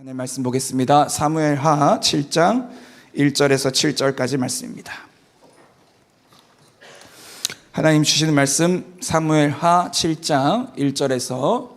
하나님 말씀 보겠습니다. 사무엘하 7장 1절에서 7절까지 말씀입니다. 하나님 주시는 말씀 사무엘하 7장 1절에서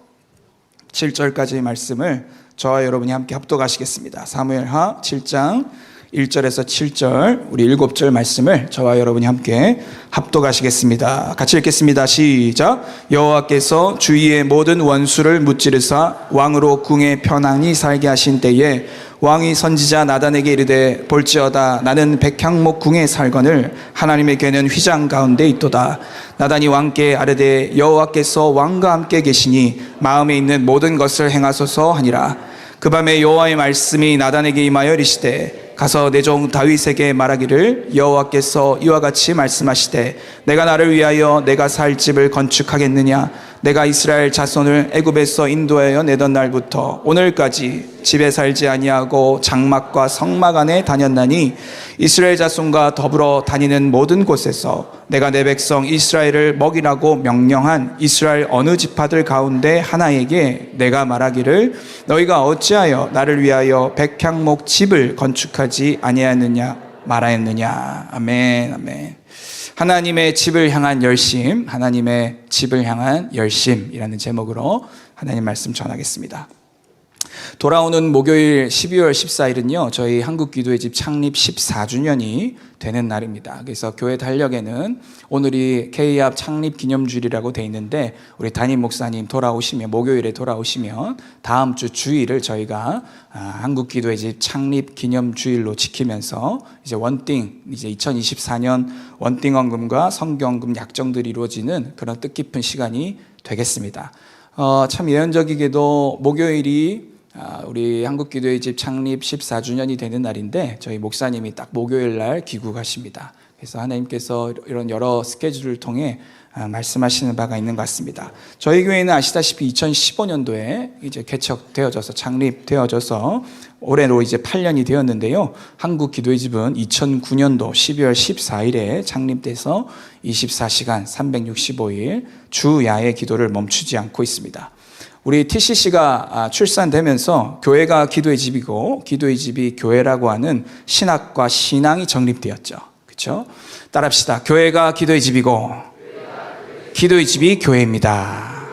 7절까지의 말씀을 저와 여러분이 함께 합독하시겠습니다. 사무엘하 7장 1절에서 7절 우리 7절 말씀을 저와 여러분이 함께 합독하시겠습니다. 같이 읽겠습니다. 시작. 여호와께서 주위의 모든 원수를 무찌르사 왕으로 궁에 편안히 살게 하신 때에 왕이 선지자 나단에게 이르되 볼지어다 나는 백향목 궁에 살거늘 하나님의 궤는 휘장 가운데 있도다. 나단이 왕께 아뢰되 여호와께서 왕과 함께 계시니 마음에 있는 모든 것을 행하소서 하니라. 그 밤에 여호와의 말씀이 나단에게 임하여 이르시되 가서 내 종 다윗에게 말하기를 여호와께서 이와 같이 말씀하시되 내가 나를 위하여 내가 살 집을 건축하겠느냐. 내가 이스라엘 자손을 애굽에서 인도하여 내던 날부터 오늘까지 집에 살지 아니하고 장막과 성막 안에 다녔나니 이스라엘 자손과 더불어 다니는 모든 곳에서 내가 내 백성 이스라엘을 먹이라고 명령한 이스라엘 어느 지파들 가운데 하나에게 내가 말하기를 너희가 어찌하여 나를 위하여 백향목 집을 건축하지 아니하였느냐 말하였느냐. 아멘. 아멘. 하나님의 집을 향한 열심, 하나님의 집을 향한 열심이라는 제목으로 하나님 말씀 전하겠습니다. 돌아오는 목요일 12월 14일은요 저희 한국기도의 집 창립 14주년이 되는 날입니다. 그래서 교회 달력에는 오늘이 K합 창립 기념주일이라고 돼 있는데 우리 담임 목사님 돌아오시면 목요일에 돌아오시면 다음 주 주일을 저희가 한국기도의 집 창립 기념주일로 지키면서 이제 원띵 이제 2024년 원띵 헌금과 성경금 약정들이 이루어지는 그런 뜻깊은 시간이 되겠습니다. 참 예언적이게도 목요일이 우리 한국기도의 집 창립 14주년이 되는 날인데 저희 목사님이 딱 목요일 날 귀국하십니다. 그래서 하나님께서 이런 여러 스케줄을 통해 말씀하시는 바가 있는 것 같습니다. 저희 교회는 아시다시피 2015년도에 이제 개척되어져서 창립되어져서 올해로 이제 8년이 되었는데요. 한국기도의 집은 2009년도 12월 14일에 창립돼서 24시간 365일 주 야외 기도를 멈추지 않고 있습니다. 우리 TCC가 출산되면서 교회가 기도의 집이고 기도의 집이 교회라고 하는 신학과 신앙이 정립되었죠. 그렇죠? 따라합시다. 교회가 기도의 집이고 기도의 집이 교회입니다.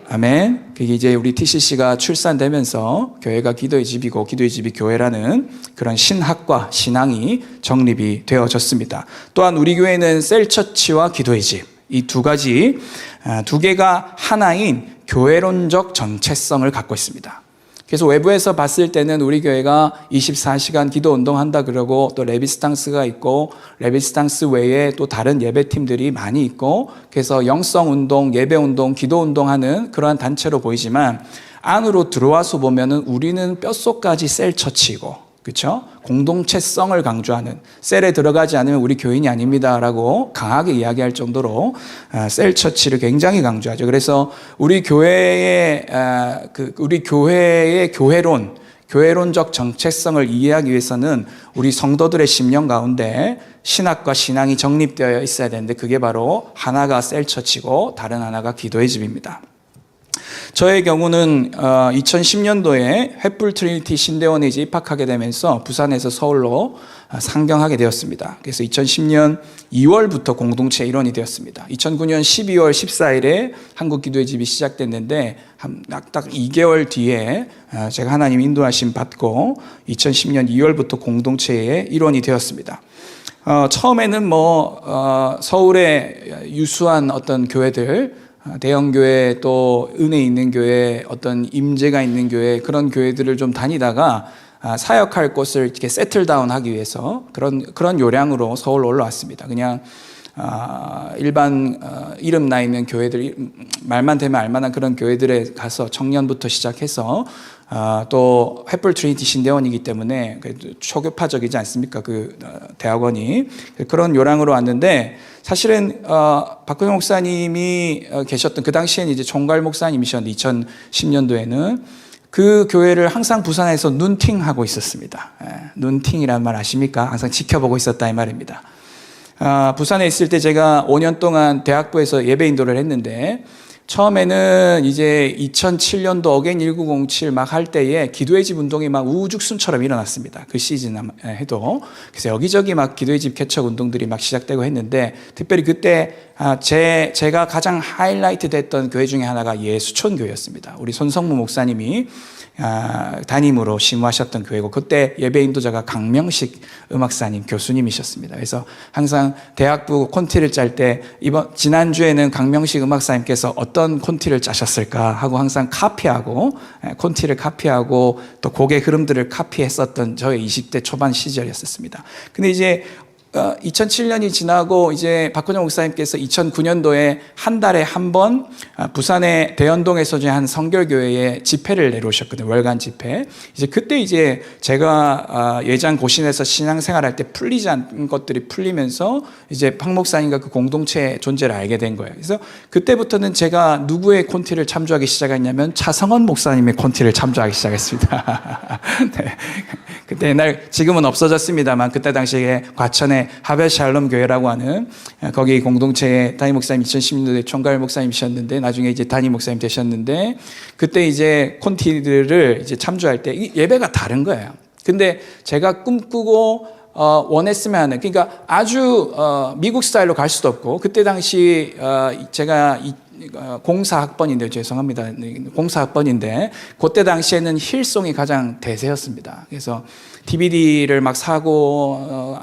아멘. 그게 이제 우리 TCC가 출산되면서 교회가 기도의 집이고 기도의 집이 교회라는 그런 신학과 신앙이 정립이 되어졌습니다. 또한 우리 교회는 셀처치와 기도의 집 이 두 가지 두 개가 하나인 교회론적 정체성을 갖고 있습니다. 그래서 외부에서 봤을 때는 우리 교회가 24시간 기도 운동한다 그러고 또 레비스탕스가 있고 레비스탕스 외에 또 다른 예배팀들이 많이 있고 그래서 영성 운동, 예배 운동, 기도 운동하는 그러한 단체로 보이지만 안으로 들어와서 보면은 우리는 뼛속까지 셀처치이고 그렇죠? 공동체성을 강조하는 셀에 들어가지 않으면 우리 교인이 아닙니다라고 강하게 이야기할 정도로 셀처치를 굉장히 강조하죠. 그래서 우리 교회의 교회론적 정체성을 이해하기 위해서는 우리 성도들의 심령 가운데 신학과 신앙이 정립되어 있어야 되는데 그게 바로 하나가 셀처치고 다른 하나가 기도의 집입니다. 저의 경우는 2010년도에 횃불 트리니티 신대원에 이제 입학하게 되면서 부산에서 서울로 상경하게 되었습니다. 그래서 2010년 2월부터 공동체 일원이 되었습니다. 2009년 12월 14일에 한국기도의 집이 시작됐는데 딱 2개월 뒤에 제가 하나님 인도하심 받고 2010년 2월부터 공동체의 일원이 되었습니다. 처음에는 서울의 유수한 어떤 교회들 대형교회 또 은혜 있는 교회 어떤 임재가 있는 교회 그런 교회들을 좀 다니다가 사역할 곳을 이렇게 세틀다운 하기 위해서 그런 요량으로 서울 올라왔습니다. 그냥 일반 이름 나 있는 교회들 말만 되면 알만한 그런 교회들에 가서 청년부터 시작해서 또 횃불 트리니티 신대원이기 때문에 초교파적이지 않습니까? 그 대학원이 그런 요량으로 왔는데 사실은 박근혜 목사님이 계셨던 그 당시에는 이제 총괄 목사님이셨는데 2010년도에는 그 교회를 항상 부산에서 눈팅하고 있었습니다. 눈팅이라는 말 아십니까? 항상 지켜보고 있었다 이 말입니다. 부산에 있을 때 제가 5년 동안 대학부에서 예배 인도를 했는데 처음에는 이제 2007년도 어게인 1907 막 할 때에 기도의 집 운동이 막 우죽순처럼 일어났습니다. 그 시즌 해도. 그래서 여기저기 막 기도의 집 개척 운동들이 막 시작되고 했는데, 특별히 그때 제가 가장 하이라이트 됐던 교회 중에 하나가 예수촌 교회였습니다. 우리 손성무 목사님이 담임으로 심우하셨던 교회고, 그때 예배 인도자가 강명식 음악사님 교수님이셨습니다. 그래서 항상 대학부 콘티를 짤 때 지난주에는 강명식 음악사님께서 어떤 콘티를 짜셨을까 하고 항상 카피하고, 콘티를 카피하고 또 곡의 흐름들을 카피했었던 저의 20대 초반 시절이었습니다. 근데 이제 2007년이 지나고 이제 박근영 목사님께서 2009년도에 한 달에 한 번 부산의 대연동에 소재 한 성결교회에 집회를 내려오셨거든요. 월간 집회. 이제 그때 이제 제가 예장 고신에서 신앙생활할 때 풀리지 않은 것들이 풀리면서 이제 박 목사님과 그 공동체의 존재를 알게 된 거예요. 그래서 그때부터는 제가 누구의 콘티를 참조하기 시작했냐면 차성원 목사님의 콘티를 참조하기 시작했습니다. 네. 그때 옛날, 지금은 없어졌습니다만 그때 당시에 과천에 하벳샬롬 교회라고 하는 거기 공동체의 담임 목사님 2010년도에 총괄 목사님이셨는데, 나중에 이제 담임 목사님 되셨는데, 그때 이제 콘티들을 이제 참조할 때 예배가 다른 거예요. 근데 제가 꿈꾸고 원했으면 하는, 그러니까 아주 미국 스타일로 갈 수도 없고, 그때 당시 제가 공사학번인데, 죄송합니다. 공사학번인데, 그때 당시에는 힐송이 가장 대세였습니다. 그래서 DVD를 막 사고,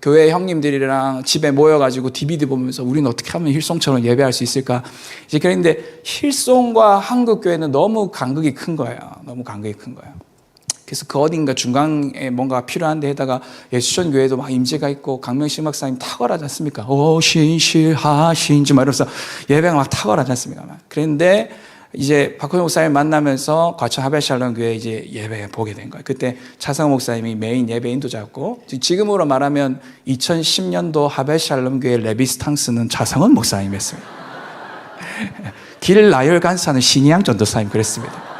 교회 형님들이랑 집에 모여가지고 DVD 보면서 우리는 어떻게 하면 힐송처럼 예배할 수 있을까? 이제 그랬는데, 힐송과 한국교회는 너무 간극이 큰 거예요. 너무 간극이 큰 거예요. 그래서 그 어딘가 중간에 뭔가 필요한 데에다가 예수촌 교회도 막 임재가 있고, 강명식 목사님 탁월하지 않습니까? 오, 신실하신지 막 이러면서 예배가 막 탁월하지 않습니까? 그런데 이제 박호영 목사님 만나면서 과천 하벳샬롬 교회 이제 예배 보게 된 거예요. 그때 차성호 목사님이 메인 예배 인도자였고, 지금으로 말하면 2010년도 하벳샬롬 교회 레비스탕스는 차성원 목사님이었습니다. 길 나열 간사는 신이양 전도사님 그랬습니다.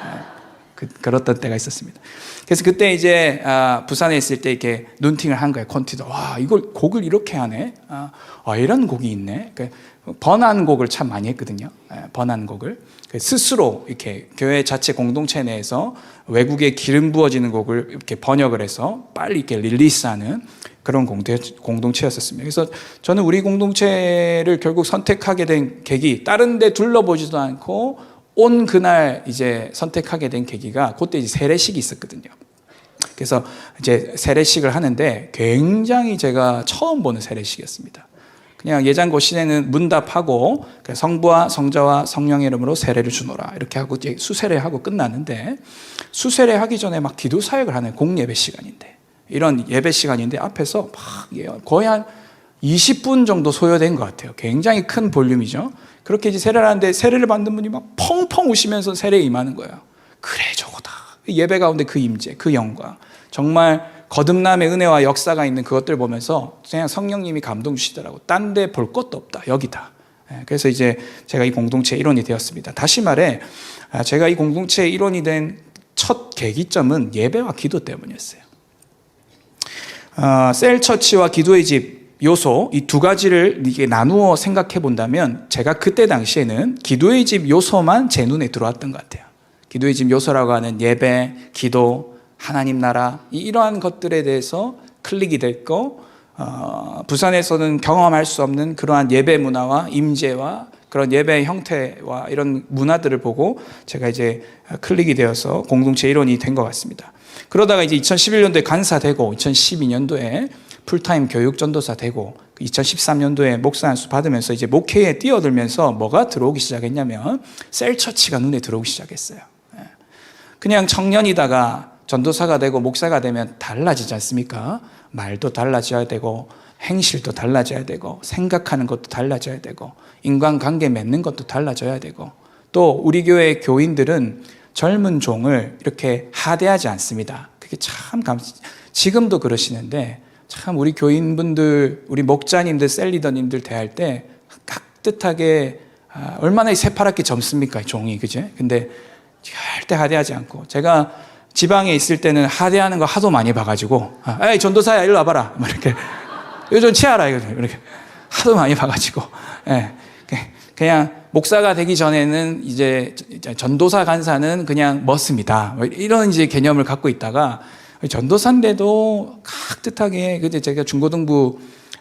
그랬던 때가 있었습니다. 그래서 그때 이제 부산에 있을 때 이렇게 눈팅을 한 거예요. 콘티도. 와, 이걸 곡을 이렇게 하네. 이런 곡이 있네. 그러니까 번안 곡을 참 많이 했거든요. 번안 곡을 스스로 이렇게 교회 자체 공동체 내에서 외국에 기름 부어지는 곡을 이렇게 번역을 해서 빨리 이렇게 릴리스하는 그런 공동체였었습니다. 그래서 저는 우리 공동체를 결국 선택하게 된 계기, 다른 데 둘러보지도 않고 온 그날 이제 선택하게 된 계기가, 그때 이제 세례식이 있었거든요. 그래서 이제 세례식을 하는데 굉장히 제가 처음 보는 세례식이었습니다. 그냥 예장고 시대는 문답하고 성부와 성자와 성령의 이름으로 세례를 주노라 이렇게 하고 이제 수세례하고 끝났는데, 수세례하기 전에 막 기도 사역을 하는 공예배 시간인데, 이런 예배 시간인데 앞에서 막 거의 한 20분 정도 소요된 것 같아요. 굉장히 큰 볼륨이죠. 그렇게 이제 세례를 하는데, 세례를 받는 분이 막 펑펑 우시면서 세례에 임하는 거예요. 그래, 저거다. 예배 가운데 그 임재, 그 영광. 정말 거듭남의 은혜와 역사가 있는 그것들 보면서 그냥 성령님이 감동 주시더라고. 딴 데 볼 것도 없다. 여기다. 그래서 이제 제가 이 공동체의 일원이 되었습니다. 다시 말해, 제가 이 공동체의 일원이 된 첫 계기점은 예배와 기도 때문이었어요. 셀처치와 기도의 집 요소, 이 두 가지를 이게 나누어 생각해 본다면, 제가 그때 당시에는 기도의 집 요소만 제 눈에 들어왔던 것 같아요. 기도의 집 요소라고 하는 예배, 기도, 하나님 나라, 이러한 것들에 대해서 클릭이 됐고, 부산에서는 경험할 수 없는 그러한 예배 문화와 임재와 그런 예배의 형태와 이런 문화들을 보고 제가 이제 클릭이 되어서 공동체 일원이 된 것 같습니다. 그러다가 이제 2011년도에 간사되고, 2012년도에 풀타임 교육 전도사 되고, 2013년도에 목사 안수 받으면서 이제 목회에 뛰어들면서 뭐가 들어오기 시작했냐면, 셀처치가 눈에 들어오기 시작했어요. 그냥 청년이다가 전도사가 되고 목사가 되면 달라지지 않습니까? 말도 달라져야 되고, 행실도 달라져야 되고, 생각하는 것도 달라져야 되고, 인간관계 맺는 것도 달라져야 되고, 또 우리 교회 교인들은 젊은 종을 이렇게 하대하지 않습니다. 그게 참 지금도 그러시는데, 참 우리 교인분들, 우리 목자님들, 셀리더님들 대할 때 깍듯하게, 얼마나 새파랗게 젊습니까, 종이, 그죠? 근데 절대 하대하지 않고, 제가 지방에 있을 때는 하대하는 거 하도 많이 봐가지고, 에이 전도사야 일로 와봐라, 이렇게 요즘 치아라 이렇게 하도 많이 봐가지고, 예, 그냥 목사가 되기 전에는 이제 전도사 간사는 그냥 멋습니다. 이런 이제 개념을 갖고 있다가 전도사인데도 깍듯하게 그때 제가 중고등부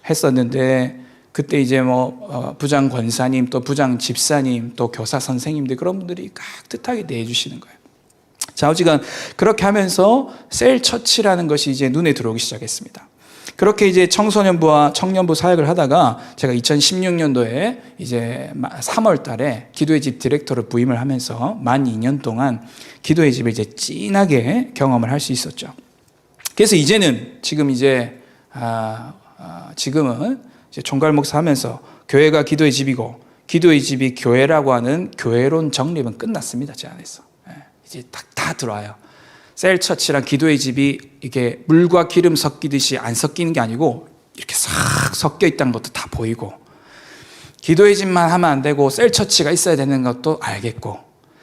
했었는데 그때 이제 뭐 부장 권사님 또 부장 집사님 또 교사 선생님들 그런 분들이 깍듯하게 대해주시는 거예요. 자, 어지간 그렇게 하면서 셀 처치라는 것이 이제 눈에 들어오기 시작했습니다. 그렇게 이제 청소년부와 청년부 사역을 하다가 제가 2016년도에 이제 3월 달에 기도의 집 디렉터로 부임을 하면서 만 2년 동안 기도의 집을 이제 진하게 경험을 할 수 있었죠. 그래서 이제는 지금은 이제 총괄 목사 하면서 교회가 기도의 집이고 기도의 집이 교회라고 하는 교회론 정립은 끝났습니다. 제 안에서. 이제 다 들어와요. 셀 처치랑 기도의 집이 이게 물과 기름 섞이듯이 안 섞이는 게 아니고 이렇게 싹 섞여 있다는 것도 다 보이고 기도의 집만 하면 안 되고 셀 처치가 있어야 되는 것도 알겠고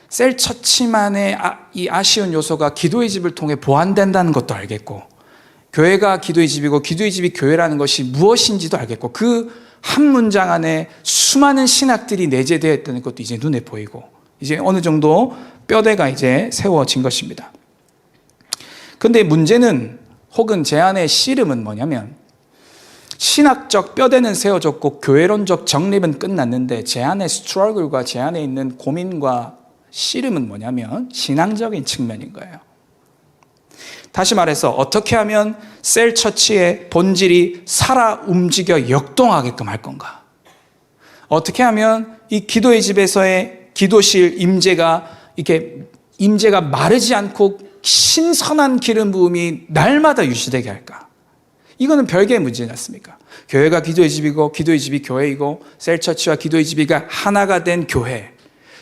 셀 처치만의 이 아쉬운 요소가 기도의 집을 통해 보완된다는 것도 알겠고 교회가 기도의 집이고 기도의 집이 교회라는 것이 무엇인지도 알겠고 그 한 문장 안에 수많은 신학들이 내재되어 있다는 것도 이제 눈에 보이고 이제 어느 정도 뼈대가 이제 세워진 것입니다. 근데 문제는 혹은 제 안의 씨름은 뭐냐면 신학적 뼈대는 세워졌고 교회론적 정립은 끝났는데 제 안의 스트러글과 제 안에 있는 고민과 씨름은 뭐냐면 신앙적인 측면인 거예요. 다시 말해서 어떻게 하면 셀 처치의 본질이 살아 움직여 역동하게끔 할 건가? 어떻게 하면 이 기도의 집에서의 기도실 임재가 이렇게 임재가 마르지 않고 신선한 기름 부음이 날마다 유지되게 할까? 이거는 별개의 문제지 않습니까? 교회가 기도의 집이고 기도의 집이 교회이고 셀처치와 기도의 집이가 하나가 된 교회.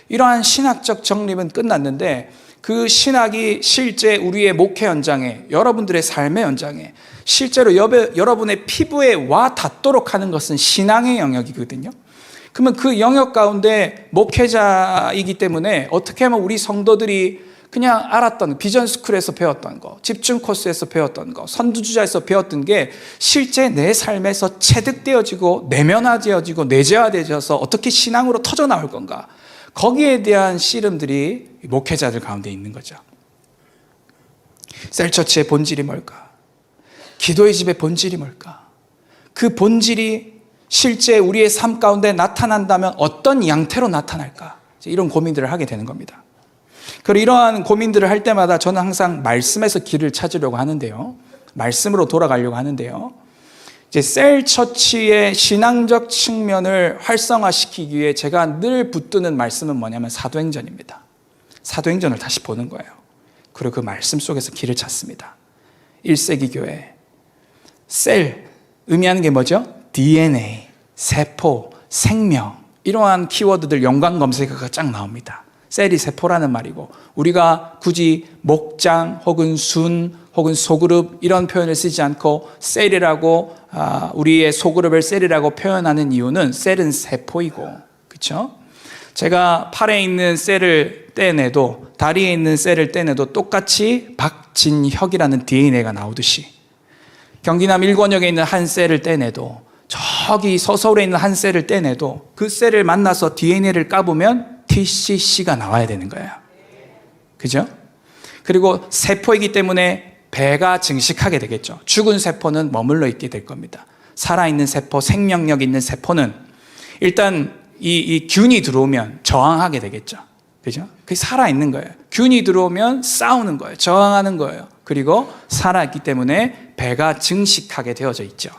이러한 신학적 정립은 끝났는데 그 신학이 실제 우리의 목회 현장에 여러분들의 삶의 현장에 실제로 여러분의 피부에 와 닿도록 하는 것은 신앙의 영역이거든요. 그러면 그 영역 가운데 목회자이기 때문에 어떻게 하면 우리 성도들이 그냥 알았던 비전스쿨에서 배웠던 거, 집중 코스에서 배웠던 거, 선두주자에서 배웠던 게 실제 내 삶에서 체득되어지고 내면화되어지고 내재화되어져서 어떻게 신앙으로 터져나올 건가? 거기에 대한 씨름들이 목회자들 가운데 있는 거죠. 셀처치의 본질이 뭘까? 기도의 집의 본질이 뭘까? 그 본질이 실제 우리의 삶 가운데 나타난다면 어떤 양태로 나타날까? 이런 고민들을 하게 되는 겁니다. 그리고 이러한 고민들을 할 때마다 저는 항상 말씀에서 길을 찾으려고 하는데요. 말씀으로 돌아가려고 하는데요. 이제 셀 처치의 신앙적 측면을 활성화시키기 위해 제가 늘 붙드는 말씀은 뭐냐면 사도행전입니다. 사도행전을 다시 보는 거예요. 그리고 그 말씀 속에서 길을 찾습니다. 1세기 교회. 셀, 의미하는 게 뭐죠? DNA, 세포, 생명. 이러한 키워드들 연관 검색어가 쫙 나옵니다. 셀이 세포라는 말이고 우리가 굳이 목장 혹은 순 혹은 소그룹 이런 표현을 쓰지 않고 셀이라고 우리의 소그룹을 셀이라고 표현하는 이유는 셀은 세포이고 그렇죠? 제가 팔에 있는 셀을 떼내도 다리에 있는 셀을 떼내도 똑같이 박진혁이라는 DNA가 나오듯이 경기남 일권역에 있는 한 셀을 떼내도 저기 서서울에 있는 한 셀을 떼내도 그 셀을 만나서 DNA를 까보면 TCC가 나와야 되는 거예요. 그죠? 그리고 세포이기 때문에 배가 증식하게 되겠죠. 죽은 세포는 머물러 있게 될 겁니다. 살아있는 세포, 생명력 있는 세포는 일단 이 균이 들어오면 저항하게 되겠죠. 그죠? 그게 살아있는 거예요. 균이 들어오면 싸우는 거예요. 저항하는 거예요. 그리고 살아있기 때문에 배가 증식하게 되어져 있죠.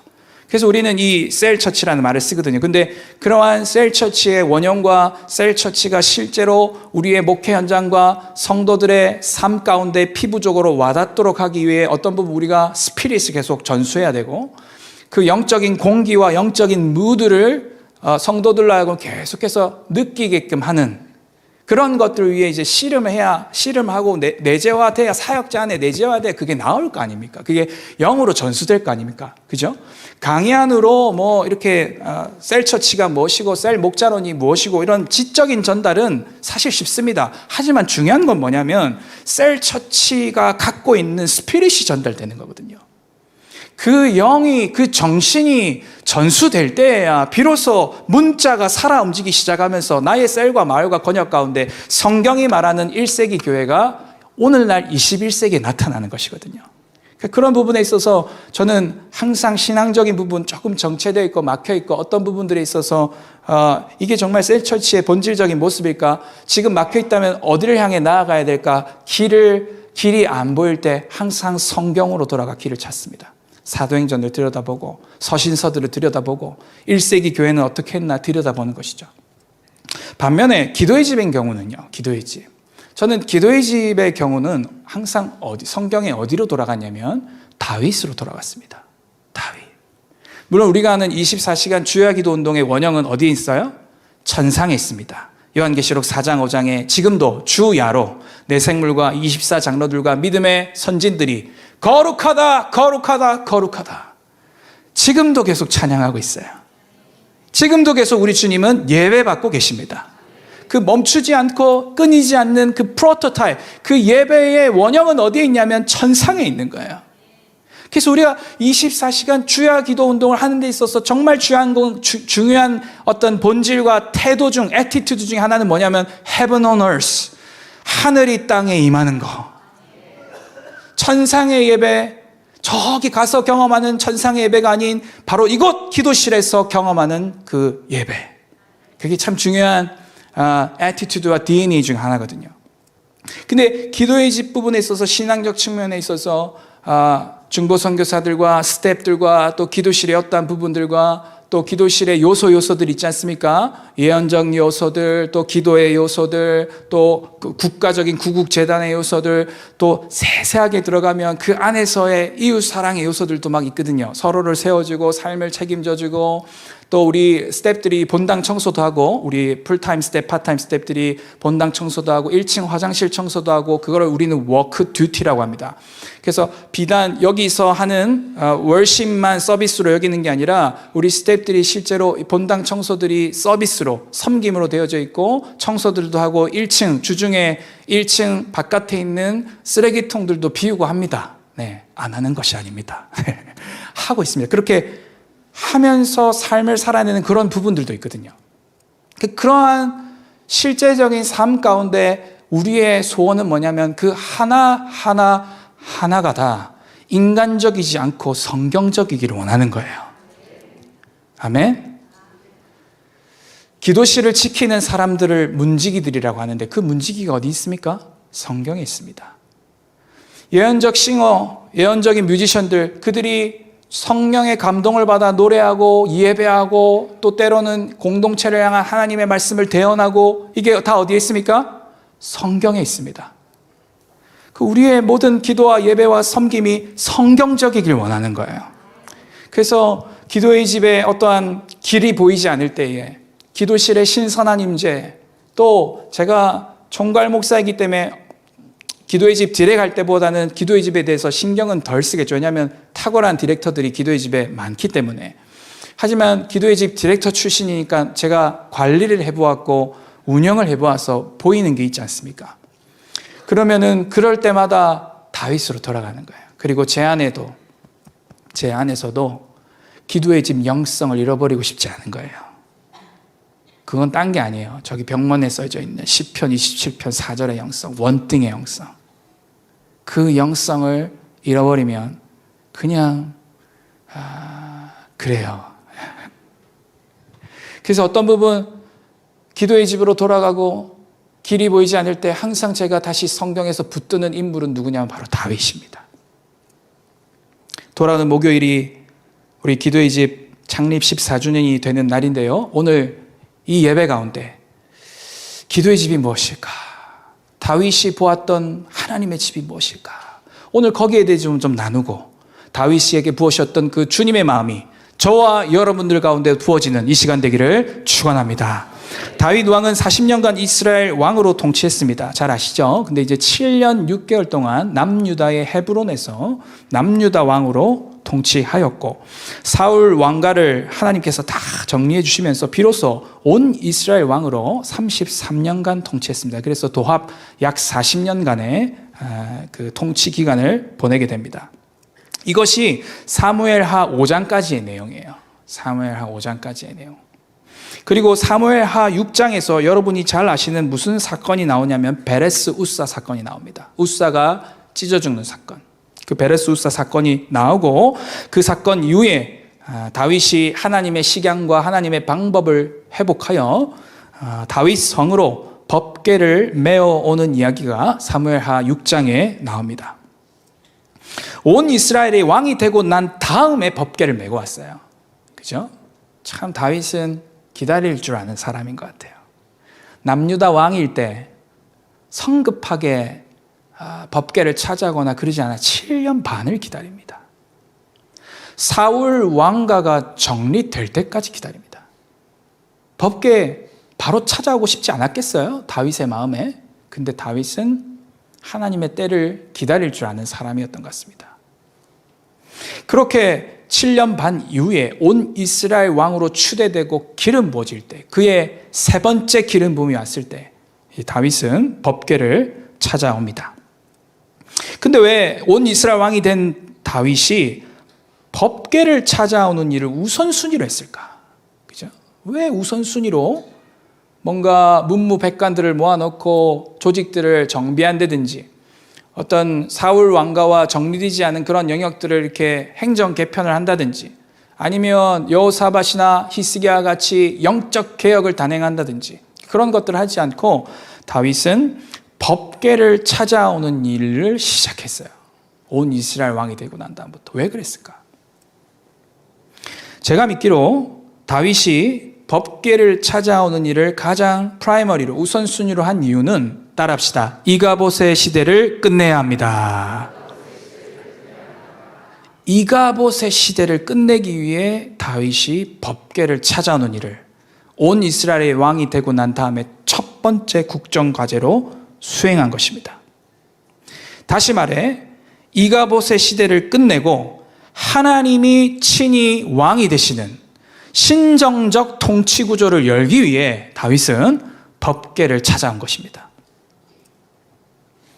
그래서 우리는 이 셀처치라는 말을 쓰거든요. 근데 그러한 셀처치의 원형과 셀처치가 실제로 우리의 목회 현장과 성도들의 삶 가운데 피부적으로 와닿도록 하기 위해 어떤 부분 우리가 스피릿을 계속 전수해야 되고 그 영적인 공기와 영적인 무드를 성도들로 하여금 계속해서 느끼게끔 하는 그런 것들을 위해 이제 씨름하고 내재화돼야 사역자 안에 내재화돼 그게 나올 거 아닙니까? 그게 영으로 전수될 거 아닙니까? 그죠? 강의 안으로 뭐 이렇게 셀처치가 무엇이고 셀 목자론이 무엇이고 이런 지적인 전달은 사실 쉽습니다. 하지만 중요한 건 뭐냐면 셀처치가 갖고 있는 스피릿이 전달되는 거거든요. 그 영이, 그 정신이 전수될 때에야 비로소 문자가 살아 움직이기 시작하면서 나의 셀과 마을과 권역 가운데 성경이 말하는 1세기 교회가 오늘날 21세기에 나타나는 것이거든요. 그런 부분에 있어서 저는 항상 신앙적인 부분 조금 정체되어 있고 막혀 있고 어떤 부분들에 있어서 이게 정말 셀처치의 본질적인 모습일까? 지금 막혀 있다면 어디를 향해 나아가야 될까? 길이 안 보일 때 항상 성경으로 돌아가 길을 찾습니다. 사도행전을 들여다보고 서신서들을 들여다보고 1세기 교회는 어떻게 했나 들여다보는 것이죠. 반면에 기도의 집인 경우는요. 기도의 집. 저는 기도의 집의 경우는 항상 성경에 어디로 돌아갔냐면 다윗으로 돌아갔습니다. 다윗. 물론 우리가 아는 24시간 주야 기도 운동의 원형은 어디에 있어요? 천상에 있습니다. 요한계시록 4장 5장에 지금도 주야로 내 생물과 24장로들과 믿음의 선진들이 거룩하다 거룩하다 거룩하다 지금도 계속 찬양하고 있어요. 지금도 계속 우리 주님은 예배받고 계십니다. 그 멈추지 않고 끊이지 않는 그 프로토타입, 그 예배의 원형은 어디에 있냐면 천상에 있는 거예요. 그래서 우리가 24시간 주야 기도 운동을 하는 데 있어서 정말 중요한 어떤 본질과 태도 중, 애티튜드 중에 하나는 뭐냐면 Heaven on earth, 하늘이 땅에 임하는 거. 천상의 예배, 저기 가서 경험하는 천상의 예배가 아닌 바로 이곳 기도실에서 경험하는 그 예배. 그게 참 중요한 애티튜드와 DNA 중 하나거든요. 근데 기도의 집 부분에 있어서 신앙적 측면에 있어서 중보 선교사들과 스태프들과 또 기도실의 어떤 부분들과 또 기도실의 요소들 있지 않습니까? 예언적 요소들, 또 기도의 요소들, 또 국가적인 구국재단의 요소들, 또 세세하게 들어가면 그 안에서의 이웃사랑의 요소들도 막 있거든요. 서로를 세워주고 삶을 책임져주고 또 우리 스태프들이 본당 청소도 하고 우리 풀타임 스태프, 파타임 스태프들이 본당 청소도 하고 1층 화장실 청소도 하고 그걸 우리는 워크 듀티라고 합니다. 그래서 비단 여기서 하는 월십만 서비스로 여기는 게 아니라 우리 스태프들이 실제로 본당 청소들이 서비스로 섬김으로 되어져 있고 청소들도 하고 1층 주중에 1층 바깥에 있는 쓰레기통들도 비우고 합니다. 네, 안 하는 것이 아닙니다. 하고 있습니다. 그렇게 하면서 삶을 살아내는 그런 부분들도 있거든요. 그러한 실제적인 삶 가운데 우리의 소원은 뭐냐면 그 하나가 다 인간적이지 않고 성경적이기를 원하는 거예요. 아멘. 기도실을 지키는 사람들을 문지기들이라고 하는데 그 문지기가 어디 있습니까? 성경에 있습니다. 예언적 싱어, 예언적인 뮤지션들, 그들이 성령의 감동을 받아 노래하고 예배하고 또 때로는 공동체를 향한 하나님의 말씀을 대언하고 이게 다 어디에 있습니까? 성경에 있습니다. 그 우리의 모든 기도와 예배와 섬김이 성경적이길 원하는 거예요. 그래서 기도의 집에 어떠한 길이 보이지 않을 때에 기도실의 신선한 임재, 또 제가 총괄 목사이기 때문에 기도의 집 디렉 할 때보다는 기도의 집에 대해서 신경은 덜 쓰겠죠. 왜냐하면 탁월한 디렉터들이 기도의 집에 많기 때문에. 하지만 기도의 집 디렉터 출신이니까 제가 관리를 해보았고 운영을 해보아서 보이는 게 있지 않습니까? 그러면은 그럴 때마다 다윗으로 돌아가는 거예요. 그리고 제 안에서도 기도의 집 영성을 잃어버리고 싶지 않은 거예요. 그건 딴 게 아니에요. 저기 벽면에 써져 있는 시편 27편 4절의 영성, 원등의 영성. 그 영성을 잃어버리면 그냥 그래요. 그래서 어떤 부분 기도의 집으로 돌아가고 길이 보이지 않을 때 항상 제가 다시 성경에서 붙드는 인물은 누구냐면 바로 다윗입니다. 돌아오는 목요일이 우리 기도의 집 창립 14주년이 되는 날인데요. 오늘 이 예배 가운데 기도의 집이 무엇일까? 다윗이 보았던 하나님의 집이 무엇일까? 오늘 거기에 대해서 좀 나누고 다윗에게 부으셨던 그 주님의 마음이 저와 여러분들 가운데 부어지는 이 시간 되기를 축원합니다. 다윗 왕은 40년간 이스라엘 왕으로 통치했습니다. 잘 아시죠? 근데 이제 7년 6개월 동안 남유다의 헤브론에서 남유다 왕으로 통치하였고 사울 왕가를 하나님께서 다 정리해 주시면서 비로소 온 이스라엘 왕으로 33년간 통치했습니다. 그래서 도합 약 40년간의 그 통치 기간을 보내게 됩니다. 이것이 사무엘하 5장까지의 내용이에요. 사무엘하 5장까지의 내용. 그리고 사무엘하 6장에서 여러분이 잘 아시는 무슨 사건이 나오냐면 베레스 우사 사건이 나옵니다. 우사가 찢어 죽는 사건. 그 베레스 우사 사건이 나오고 그 사건 이후에 다윗이 하나님의 식양과 하나님의 방법을 회복하여 다윗 성으로 법궤를 메어오는 이야기가 사무엘하 6장에 나옵니다. 온 이스라엘의 왕이 되고 난 다음에 법궤를 메고 왔어요. 그죠? 참 다윗은 기다릴 줄 아는 사람인 것 같아요. 남유다 왕일 때 성급하게 법궤를 차지하거나 그러지 않아 7년 반을 기다립니다. 사울 왕가가 정리될 때까지 기다립니다. 법궤 바로 찾아오고 싶지 않았겠어요? 다윗의 마음에. 근데 다윗은 하나님의 때를 기다릴 줄 아는 사람이었던 것 같습니다. 그렇게 7년 반 이후에 온 이스라엘 왕으로 추대되고 기름 부어질 때, 그의 세 번째 기름 부음이 왔을 때 다윗은 법궤를 찾아옵니다. 근데 왜 온 이스라엘 왕이 된 다윗이 법궤를 찾아오는 일을 우선순위로 했을까? 그죠? 왜 우선순위로 뭔가 문무백관들을 모아놓고 조직들을 정비한다든지 어떤 사울 왕가와 정리되지 않은 그런 영역들을 이렇게 행정 개편을 한다든지 아니면 여호사밧이나 히스기야 같이 영적 개혁을 단행한다든지 그런 것들을 하지 않고 다윗은 법궤를 찾아오는 일을 시작했어요. 온 이스라엘 왕이 되고 난 다음부터. 왜 그랬을까? 제가 믿기로 다윗이 법궤를 찾아오는 일을 가장 프라이머리로 우선순위로 한 이유는 따라합시다. 이가봇의 시대를 끝내야 합니다. 이가봇의 시대를 끝내기 위해 다윗이 법궤를 찾아오는 일을 온 이스라엘의 왕이 되고 난 다음에 첫 번째 국정과제로 수행한 것입니다. 다시 말해 이가봇의 시대를 끝내고 하나님이 친히 왕이 되시는 신정적 통치 구조를 열기 위해 다윗은 법궤를 찾아온 것입니다.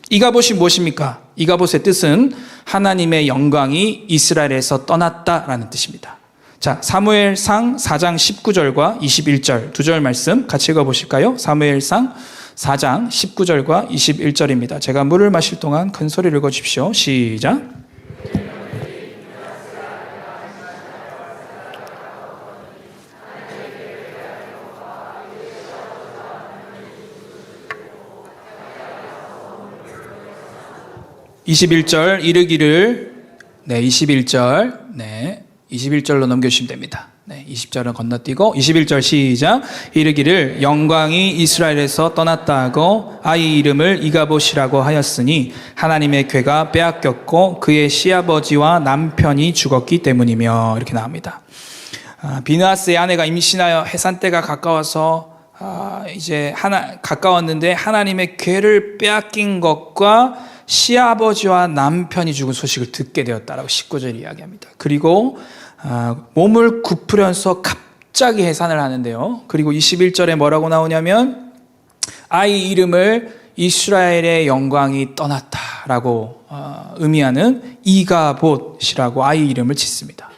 이가봇이 무엇입니까? 이가봇의 뜻은 하나님의 영광이 이스라엘에서 떠났다라는 뜻입니다. 자, 사무엘상 4장 19절과 21절 두 절 말씀 같이 읽어보실까요? 사무엘상 4장 19절과 21절입니다. 제가 물을 마실 동안 큰 소리를 읽어주십시오. 시작. 21절 이르기를 21절로 넘겨주시면 됩니다. 20절은 건너뛰고 21절 시작. 이르기를 영광이 이스라엘에서 떠났다 하고 아이 이름을 이가봇이라고 하였으니 하나님의 궤가 빼앗겼고 그의 시아버지와 남편이 죽었기 때문이며 이렇게 나옵니다. 비느하스의 아내가 임신하여 해산 때가 가까워서 이제 가까웠는데 하나님의 궤를 빼앗긴 것과 시아버지와 남편이 죽은 소식을 듣게 되었다라고 19절 이야기합니다. 그리고 몸을 굽으면서 갑자기 해산을 하는데요. 그리고 21절에 뭐라고 나오냐면 아이 이름을 이스라엘의 영광이 떠났다라고 의미하는 이가봇이라고 아이 이름을 짓습니다.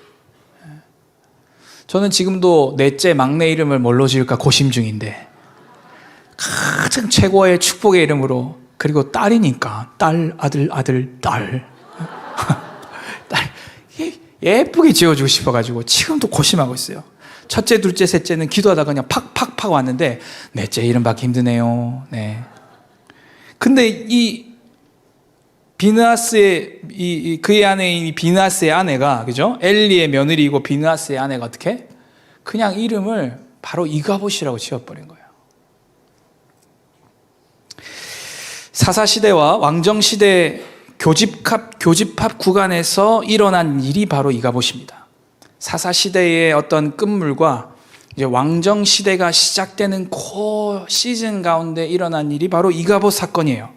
저는 지금도 넷째 막내 이름을 뭘로 지을까 고심 중인데 가장 최고의 축복의 이름으로, 그리고 딸이니까 딸, 아들, 딸 예쁘게 지어주고 싶어가지고 지금도 고심하고 있어요. 첫째, 둘째, 셋째는 기도하다가 그냥 팍팍팍 왔는데 넷째 이름 받기 힘드네요. 네. 근데 이 비느하스의 그의 아내인 비느하스의 아내가, 그죠? 엘리의 며느리이고 비느하스의 아내가 어떻게? 그냥 이름을 바로 이가봇이라고 지어버린 거예요. 사사시대와 왕정시대 교집합 구간에서 일어난 일이 바로 이가봇입니다. 사사시대의 어떤 끝물과 이제 왕정시대가 시작되는 그 시즌 가운데 일어난 일이 바로 이가봇 사건이에요.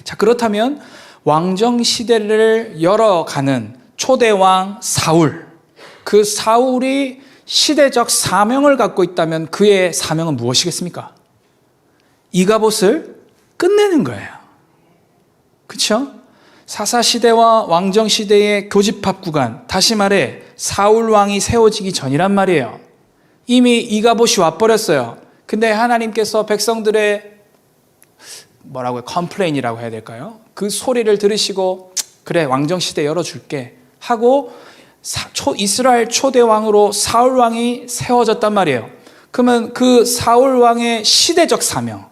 자, 그렇다면 왕정시대를 열어가는 초대왕 사울, 그 사울이 시대적 사명을 갖고 있다면 그의 사명은 무엇이겠습니까? 이가봇을 끝내는 거예요. 그렇죠? 사사시대와 왕정시대의 교집합 구간, 다시 말해 사울 왕이 세워지기 전이란 말이에요. 이미 이가봇이 와버렸어요. 근데 하나님께서 백성들의 컴플레인이라고 해야 될까요? 그 소리를 들으시고 그래 왕정시대 열어줄게 하고 이스라엘 초대 왕으로 사울 왕이 세워졌단 말이에요. 그러면 그 사울 왕의 시대적 사명,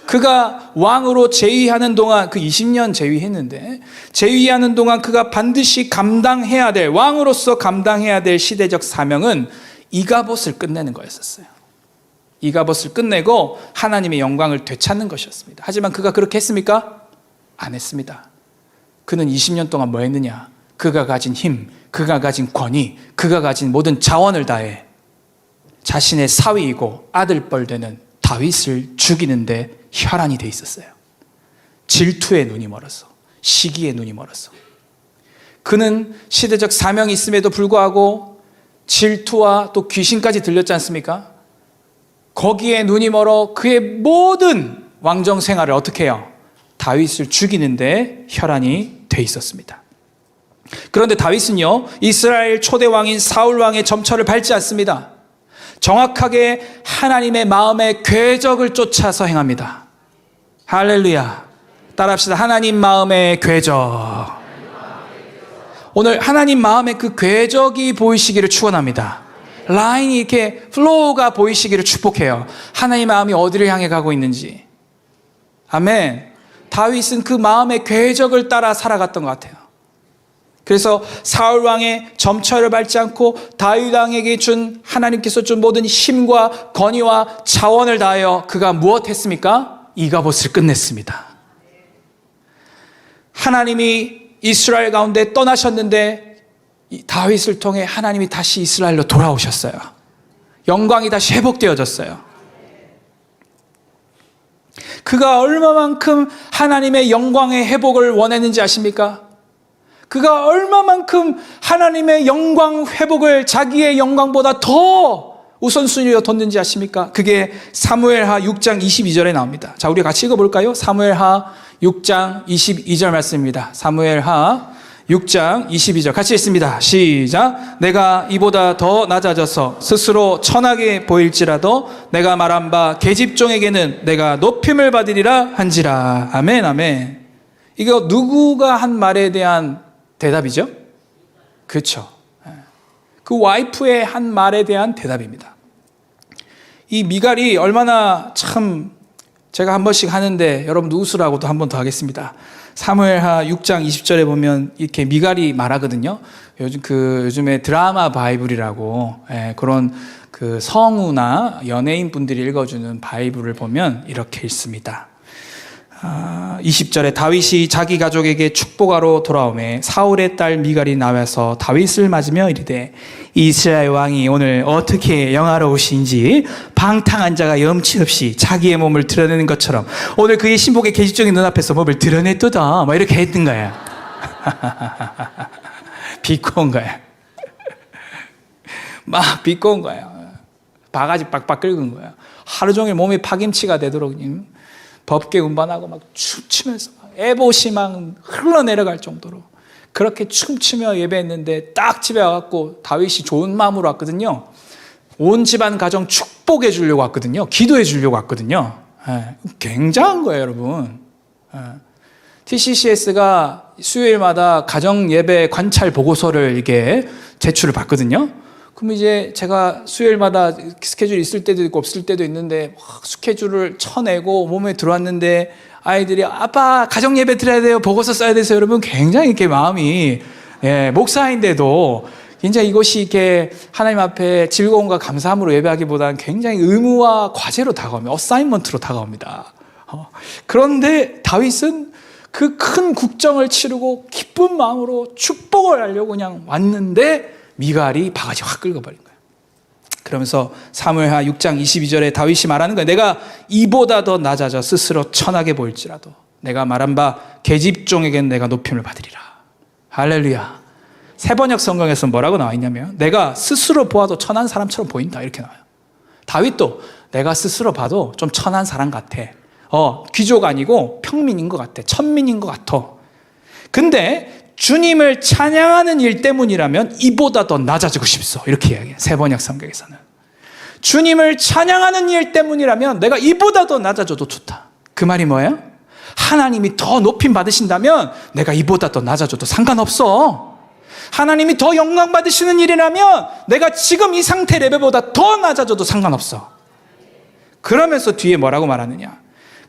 그가 왕으로 재위하는 동안, 그 20년 재위했는데 재위하는 동안 그가 반드시 감당해야 될, 왕으로서 감당해야 될 시대적 사명은 이가봇을 끝내는 거였었어요. 이가봇을 끝내고 하나님의 영광을 되찾는 것이었습니다. 하지만 그가 그렇게 했습니까? 안 했습니다. 그는 20년 동안 뭐 했느냐? 그가 가진 힘, 그가 가진 권위, 그가 가진 모든 자원을 다해 자신의 사위이고 아들뻘 되는 다윗을 죽이는데 혈안이 돼 있었어요. 질투에 눈이 멀어서, 시기에 눈이 멀어서. 그는 시대적 사명이 있음에도 불구하고 질투와 또 귀신까지 들렸지 않습니까? 거기에 눈이 멀어 그의 모든 왕정 생활을 어떻게 해요? 다윗을 죽이는데 혈안이 돼 있었습니다. 그런데 다윗은요, 이스라엘 초대 왕인 사울 왕의 점철을 밟지 않습니다. 정확하게 하나님의 마음의 궤적을 쫓아서 행합니다. 할렐루야. 따라합시다. 하나님 마음의 궤적. 오늘 하나님 마음의 그 궤적이 보이시기를 축원합니다. 라인이 이렇게 플로우가 보이시기를 축복해요. 하나님 마음이 어디를 향해 가고 있는지. 아멘. 다윗은 그 마음의 궤적을 따라 살아갔던 것 같아요. 그래서 사울 왕의 점철을 밟지 않고 다윗 왕에게 준, 하나님께서 준 모든 힘과 권위와 자원을 다하여 그가 무엇했습니까? 이가봇을 끝냈습니다. 하나님이 이스라엘 가운데 떠나셨는데 다윗을 통해 하나님이 다시 이스라엘로 돌아오셨어요. 영광이 다시 회복되어졌어요. 그가 얼마만큼 하나님의 영광의 회복을 원했는지 아십니까? 그가 얼마만큼 하나님의 영광 회복을 자기의 영광보다 더 우선순위로 뒀는지 아십니까? 그게 사무엘하 6장 22절에 나옵니다. 자, 우리 같이 읽어볼까요? 사무엘하 6장 22절 말씀입니다. 사무엘하 6장 22절 같이 읽습니다. 시작. 내가 이보다 더 낮아져서 스스로 천하게 보일지라도 내가 말한 바 계집종에게는 내가 높임을 받으리라 한지라. 아멘, 아멘. 이거 누구가 한 말에 대한 대답이죠? 그렇죠. 그 와이프의 한 말에 대한 대답입니다. 이 미갈이 얼마나 참, 제가 한 번씩 하는데 여러분도 웃으라고도 한 번 더 하겠습니다. 사무엘하 6장 20절에 보면 이렇게 미갈이 말하거든요. 요즘에 드라마 바이블이라고, 그런 그 성우나 연예인 분들이 읽어주는 바이블을 보면 이렇게 읽습니다. 20절에 다윗이 자기 가족에게 축복하러 돌아오매 사울의 딸 미갈이 나와서 다윗을 맞으며 이르되 이스라엘 왕이 오늘 어떻게 영화로우신지 방탕한 자가 염치 없이 자기의 몸을 드러내는 것처럼 오늘 그의 신복의 계집종의 눈앞에서 몸을 드러냈도다. 막 이렇게 했던 거야. 비꼬은 거야. 막 비꼬은 거야. 바가지 빡빡 긁은 거야. 하루 종일 몸이 파김치가 되도록 법계 운반하고 막 춤추면서 에봇이 막 흘러내려갈 정도로 그렇게 춤추며 예배했는데 딱 집에 와갖고 다윗이 좋은 마음으로 왔거든요. 온 집안 가정 축복해 주려고 왔거든요. 기도해 주려고 왔거든요. 굉장한 거예요, 여러분. TCCS가 수요일마다 가정 예배 관찰 보고서를 이게 제출을 받거든요. 그럼 이제 제가 수요일마다 스케줄이 있을 때도 있고 없을 때도 있는데 스케줄을 쳐내고 몸에 들어왔는데 아이들이 아빠 가정 예배 드려야 돼요. 보고서 써야 돼서 여러분 굉장히 이렇게 마음이, 목사인데도 굉장히 이것이 이렇게 하나님 앞에 즐거움과 감사함으로 예배하기보다는 굉장히 의무와 과제로 다가옵니다. 어사인먼트로 다가옵니다. 그런데 다윗은 그 큰 국정을 치르고 기쁜 마음으로 축복을 하려고 그냥 왔는데 미갈이 바가지 확 긁어버린 거예요. 그러면서 사무엘하 6장 22절에 다윗이 말하는 거예요. 내가 이보다 더 낮아져 스스로 천하게 보일지라도 내가 말한 바 계집종에게는 내가 높임을 받으리라. 할렐루야. 세번역 성경에서 뭐라고 나와 있냐면 내가 스스로 보아도 천한 사람처럼 보인다 이렇게 나와요. 다윗도 내가 스스로 봐도 좀 천한 사람 같아. 귀족 아니고 평민인 것 같아. 천민인 것 같아. 근데 주님을 찬양하는 일 때문이라면 이보다 더 낮아지고 싶소. 이렇게 이야기해요. 세번역 성경에서는. 주님을 찬양하는 일 때문이라면 내가 이보다 더 낮아져도 좋다. 그 말이 뭐예요? 하나님이 더 높임 받으신다면 내가 이보다 더 낮아져도 상관없어. 하나님이 더 영광 받으시는 일이라면 내가 지금 이 상태 레벨보다 더 낮아져도 상관없어. 그러면서 뒤에 뭐라고 말하느냐?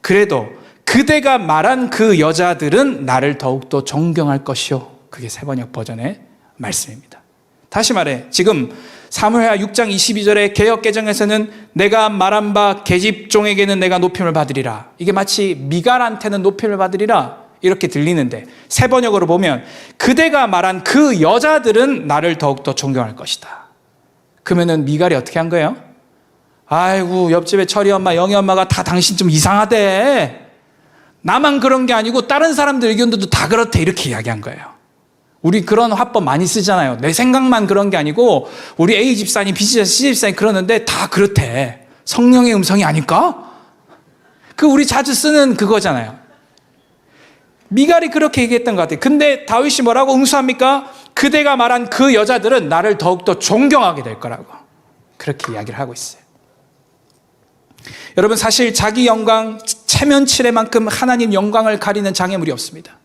그래도 그대가 말한 그 여자들은 나를 더욱더 존경할 것이요. 그게 세번역 버전의 말씀입니다. 다시 말해, 지금 사무엘하 6장 22절의 개역개정에서는 내가 말한 바 계집종에게는 내가 높임을 받으리라. 이게 마치 미갈한테는 높임을 받으리라 이렇게 들리는데, 세번역으로 보면 그대가 말한 그 여자들은 나를 더욱더 존경할 것이다. 그러면은 미갈이 어떻게 한 거예요? 아이고, 옆집에 철이 엄마, 영희 엄마가 다 당신 좀 이상하대. 나만 그런 게 아니고 다른 사람들 의견들도 다 그렇대. 이렇게 이야기한 거예요. 우리 그런 화법 많이 쓰잖아요. 내 생각만 그런 게 아니고 우리 A 집사님, B 집사님, C 집사님 그러는데 다 그렇대. 성령의 음성이 아닐까? 그 우리 자주 쓰는 그거잖아요. 미갈이 그렇게 얘기했던 것 같아요. 근데 다윗이 뭐라고 응수합니까? 그대가 말한 그 여자들은 나를 더욱더 존경하게 될 거라고 그렇게 이야기를 하고 있어요. 여러분, 사실 자기 영광 체면치레만큼 하나님 영광을 가리는 장애물이 없습니다.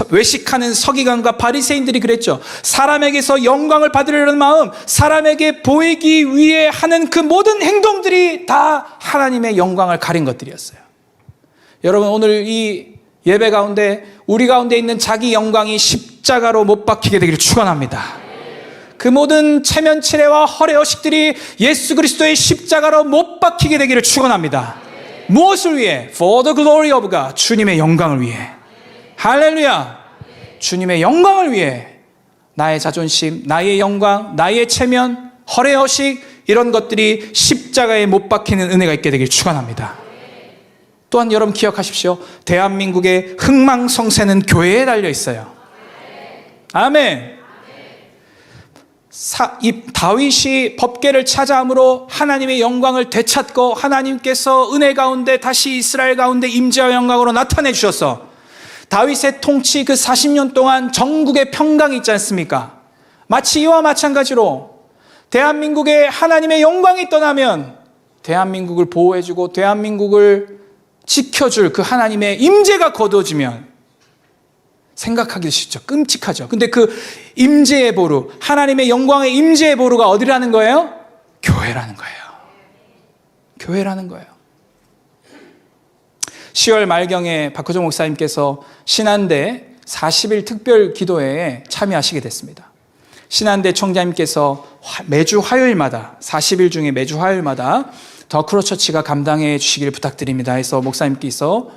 외식하는 서기관과 바리새인들이 그랬죠. 사람에게서 영광을 받으려는 마음, 사람에게 보이기 위해 하는 그 모든 행동들이 다 하나님의 영광을 가린 것들이었어요. 여러분, 오늘 이 예배 가운데 우리 가운데 있는 자기 영광이 십자가로 못 박히게 되기를 축원합니다. 그 모든 체면치레와 허례허식들이 예수 그리스도의 십자가로 못 박히게 되기를 축원합니다. 무엇을 위해? For the glory of God. 주님의 영광을 위해. 할렐루야. 주님의 영광을 위해 나의 자존심, 나의 영광, 나의 체면, 허례허식 이런 것들이 십자가에 못 박히는 은혜가 있게 되길 축원합니다. 또한 여러분 기억하십시오. 대한민국의 흥망성쇠는 교회에 달려 있어요. 아멘. 이 다윗이 법궤를 찾아함으로 하나님의 영광을 되찾고 하나님께서 은혜 가운데 다시 이스라엘 가운데 임재와 영광으로 나타내 주셨어. 다윗의 통치 그 40년 동안 전국의 평강이 있지 않습니까? 마치 이와 마찬가지로 대한민국에 하나님의 영광이 떠나면 대한민국을 보호해주고 대한민국을 지켜줄 그 하나님의 임재가 거두어지면 생각하기 쉽죠. 끔찍하죠. 근데 그 임재의 보루, 하나님의 영광의 임재의 보루가 어디라는 거예요? 교회라는 거예요. 교회라는 거예요. 10월 말경에 박호정 목사님께서 신한대 40일 특별 기도회에 참여하시게 됐습니다. 신한대 총장님께서 매주 화요일마다 40일 중에 매주 화요일마다 더 크로처치가 감당해 주시기를 부탁드립니다 해서 목사님께서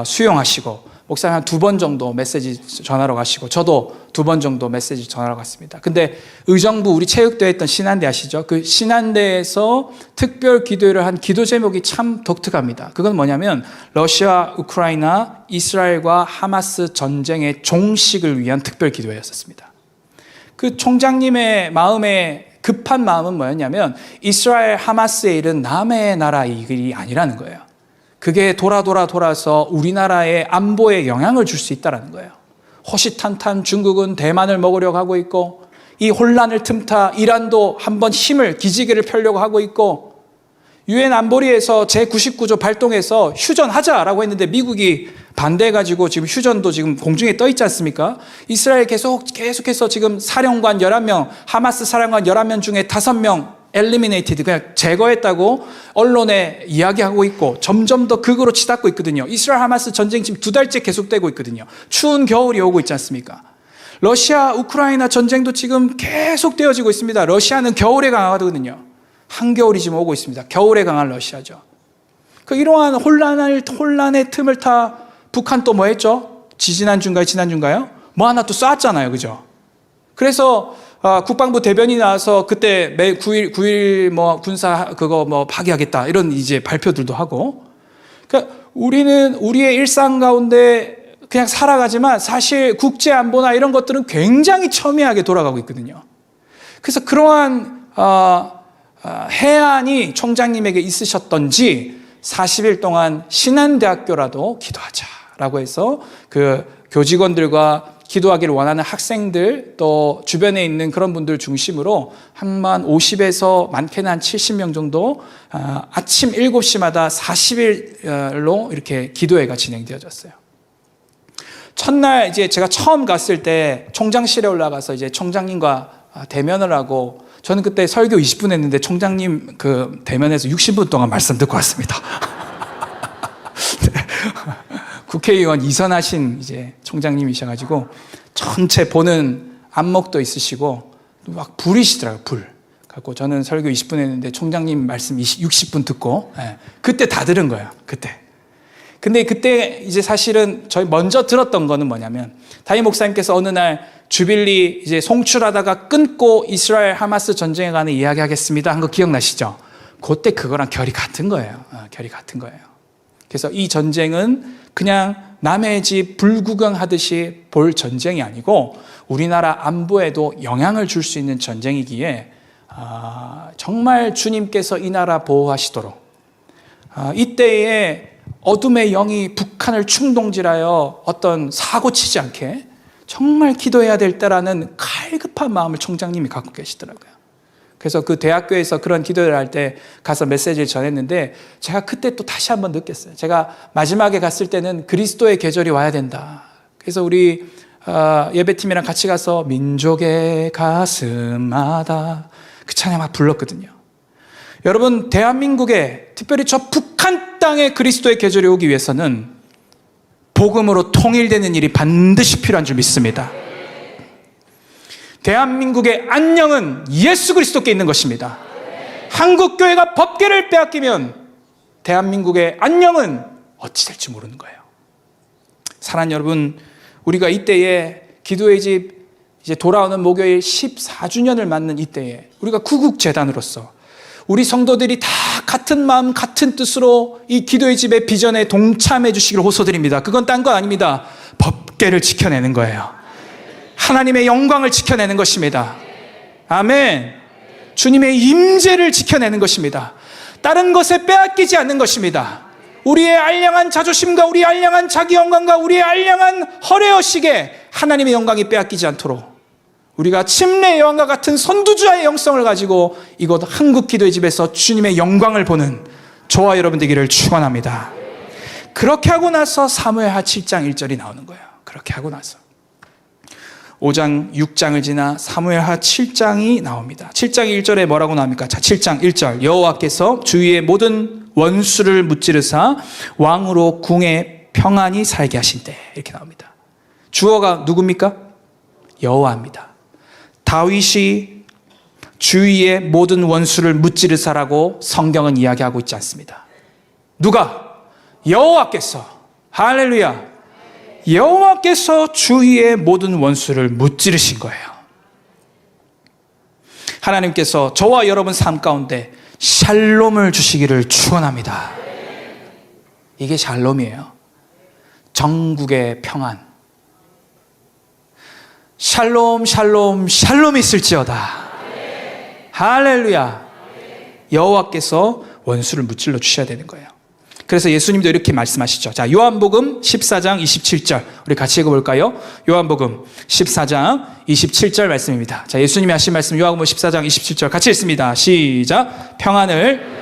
수용하시고 목사님 한 2번 정도 메시지 전하러 가시고 저도 2번 정도 메시지 전하러 갔습니다. 근데 의정부 우리 체육대회 했던 신한대 아시죠? 그 신한대에서 특별 기도회를 한 기도 제목이 참 독특합니다. 그건 뭐냐면 러시아, 우크라이나, 이스라엘과 하마스 전쟁의 종식을 위한 특별 기도회였습니다. 그 총장님의 마음에 급한 마음은 뭐였냐면 이스라엘 하마스의 일은 남의 나라의 일이 아니라는 거예요. 그게 돌아서 우리나라의 안보에 영향을 줄 수 있다는 거예요. 호시탄탄 중국은 대만을 먹으려고 하고 있고 이 혼란을 틈타 이란도 한번 기지개를 펴려고 하고 있고 유엔 안보리에서 제99조 발동해서 휴전하자라고 했는데 미국이 반대해가지고 지금 휴전도 지금 공중에 떠 있지 않습니까? 이스라엘 계속해서 지금 사령관 11명, 하마스 사령관 11명 중에 5명 엘리미네이티드 그냥 제거했다고 언론에 이야기하고 있고 점점 더 극으로 치닫고 있거든요. 이스라엘 하마스 전쟁 지금 2달째 계속되고 있거든요. 추운 겨울이 오고 있지 않습니까? 러시아 우크라이나 전쟁도 지금 계속 되어지고 있습니다. 러시아는 겨울에 강하거든요. 한겨울이 지금 오고 있습니다. 겨울에 강한 러시아죠. 이러한 혼란의 틈을 타 북한 또 뭐 했죠? 지난주인가요? 뭐 하나 또 쐈잖아요. 그죠? 그래서 국방부 대변인이 나와서 그때 매 9일 뭐 군사 그거 뭐 파기하겠다 이런 이제 발표들도 하고. 그러니까 우리는 우리의 일상 가운데 그냥 살아가지만 사실 국제 안보나 이런 것들은 굉장히 첨예하게 돌아가고 있거든요. 그래서 그러한 해안이 총장님에게 있으셨던지 40일 동안 신한대학교라도 기도하자라고 해서 그 교직원들과 기도하기를 원하는 학생들, 또 주변에 있는 그런 분들 중심으로 한 50에서 많게는 한 70명 정도 아침 7시마다 40일로 이렇게 기도회가 진행되어졌어요. 첫날 이제 제가 처음 갔을 때 총장실에 올라가서 이제 총장님과 대면을 하고, 저는 그때 설교 20분 했는데 총장님 그 대면에서 60분 동안 말씀 듣고 왔습니다. 국회의원 이선하신 이제 총장님이셔가지고 전체 보는 안목도 있으시고 막 불이시더라고요. 불. 갖고 저는 설교 20분 했는데 총장님 말씀 60분 듣고, 그때 다 들은 거예요. 그때. 근데 그때 이제 사실은 저희 먼저 들었던 거는 뭐냐면, 담임 목사님께서 어느 날 주빌리 이제 송출하다가 끊고 이스라엘 하마스 전쟁에 관해 이야기하겠습니다 한 거 기억나시죠? 그때 그거랑 결이 같은 거예요. 결이 같은 거예요. 그래서 이 전쟁은 그냥 남의 집 불구경하듯이 볼 전쟁이 아니고 우리나라 안보에도 영향을 줄 수 있는 전쟁이기에 정말 주님께서 이 나라 보호하시도록, 이때에 어둠의 영이 북한을 충동질하여 어떤 사고 치지 않게 정말 기도해야 될 때라는 갈급한 마음을 총장님이 갖고 계시더라고요. 그래서 그 대학교에서 그런 기도를 할 때 가서 메시지를 전했는데 제가 그때 또 다시 한번 느꼈어요. 제가 마지막에 갔을 때는 그리스도의 계절이 와야 된다. 그래서 우리 예배팀이랑 같이 가서 민족의 가슴마다 그 찬양 막 불렀거든요. 여러분, 대한민국에, 특별히 저 북한 땅에 그리스도의 계절이 오기 위해서는 복음으로 통일되는 일이 반드시 필요한 줄 믿습니다. 대한민국의 안녕은 예수 그리스도께 있는 것입니다. 한국교회가 법계를 빼앗기면 대한민국의 안녕은 어찌 될지 모르는 거예요. 사랑하는 여러분, 우리가 이때에 기도의 집 이제 돌아오는 목요일 14주년을 맞는 이때에 우리가 구국재단으로서 우리 성도들이 다 같은 마음 같은 뜻으로 이 기도의 집의 비전에 동참해 주시기를 호소드립니다. 그건 딴 건 아닙니다. 법계를 지켜내는 거예요. 하나님의 영광을 지켜내는 것입니다. 아멘. 주님의 임재를 지켜내는 것입니다. 다른 것에 빼앗기지 않는 것입니다. 우리의 알량한 자존심과 우리의 알량한 자기 영광과 우리의 알량한 허례허식에 하나님의 영광이 빼앗기지 않도록 우리가 침례의 여왕과 같은 선두주와의 영성을 가지고 이곳 한국 기도의 집에서 주님의 영광을 보는 저와 여러분 되기를 축원합니다. 그렇게 하고 나서 사무엘하 7장 1절이 나오는 거예요. 그렇게 하고 나서 5장 6장을 지나 사무엘하 7장이 나옵니다. 7장 1절에 뭐라고 나옵니까? 자, 7장 1절 여호와께서 주위의 모든 원수를 무찌르사 왕으로 궁에 평안히 살게 하신 때, 이렇게 나옵니다. 주어가 누굽니까? 여호와입니다. 다윗이 주위의 모든 원수를 무찌르사라고 성경은 이야기하고 있지 않습니다. 누가? 여호와께서. 할렐루야. 여호와께서 주위의 모든 원수를 무찌르신 거예요. 하나님께서 저와 여러분 삶 가운데 샬롬을 주시기를 축원합니다. 이게 샬롬이에요. 전국의 평안. 샬롬 샬롬 샬롬이 있을지어다. 할렐루야. 여호와께서 원수를 무찔러 주셔야 되는 거예요. 그래서 예수님도 이렇게 말씀하시죠. 자, 요한복음 14장 27절 우리 같이 읽어볼까요? 요한복음 14장 27절 말씀입니다. 자, 예수님이 하신 말씀 요한복음 14장 27절 같이 읽습니다. 시작. 평안을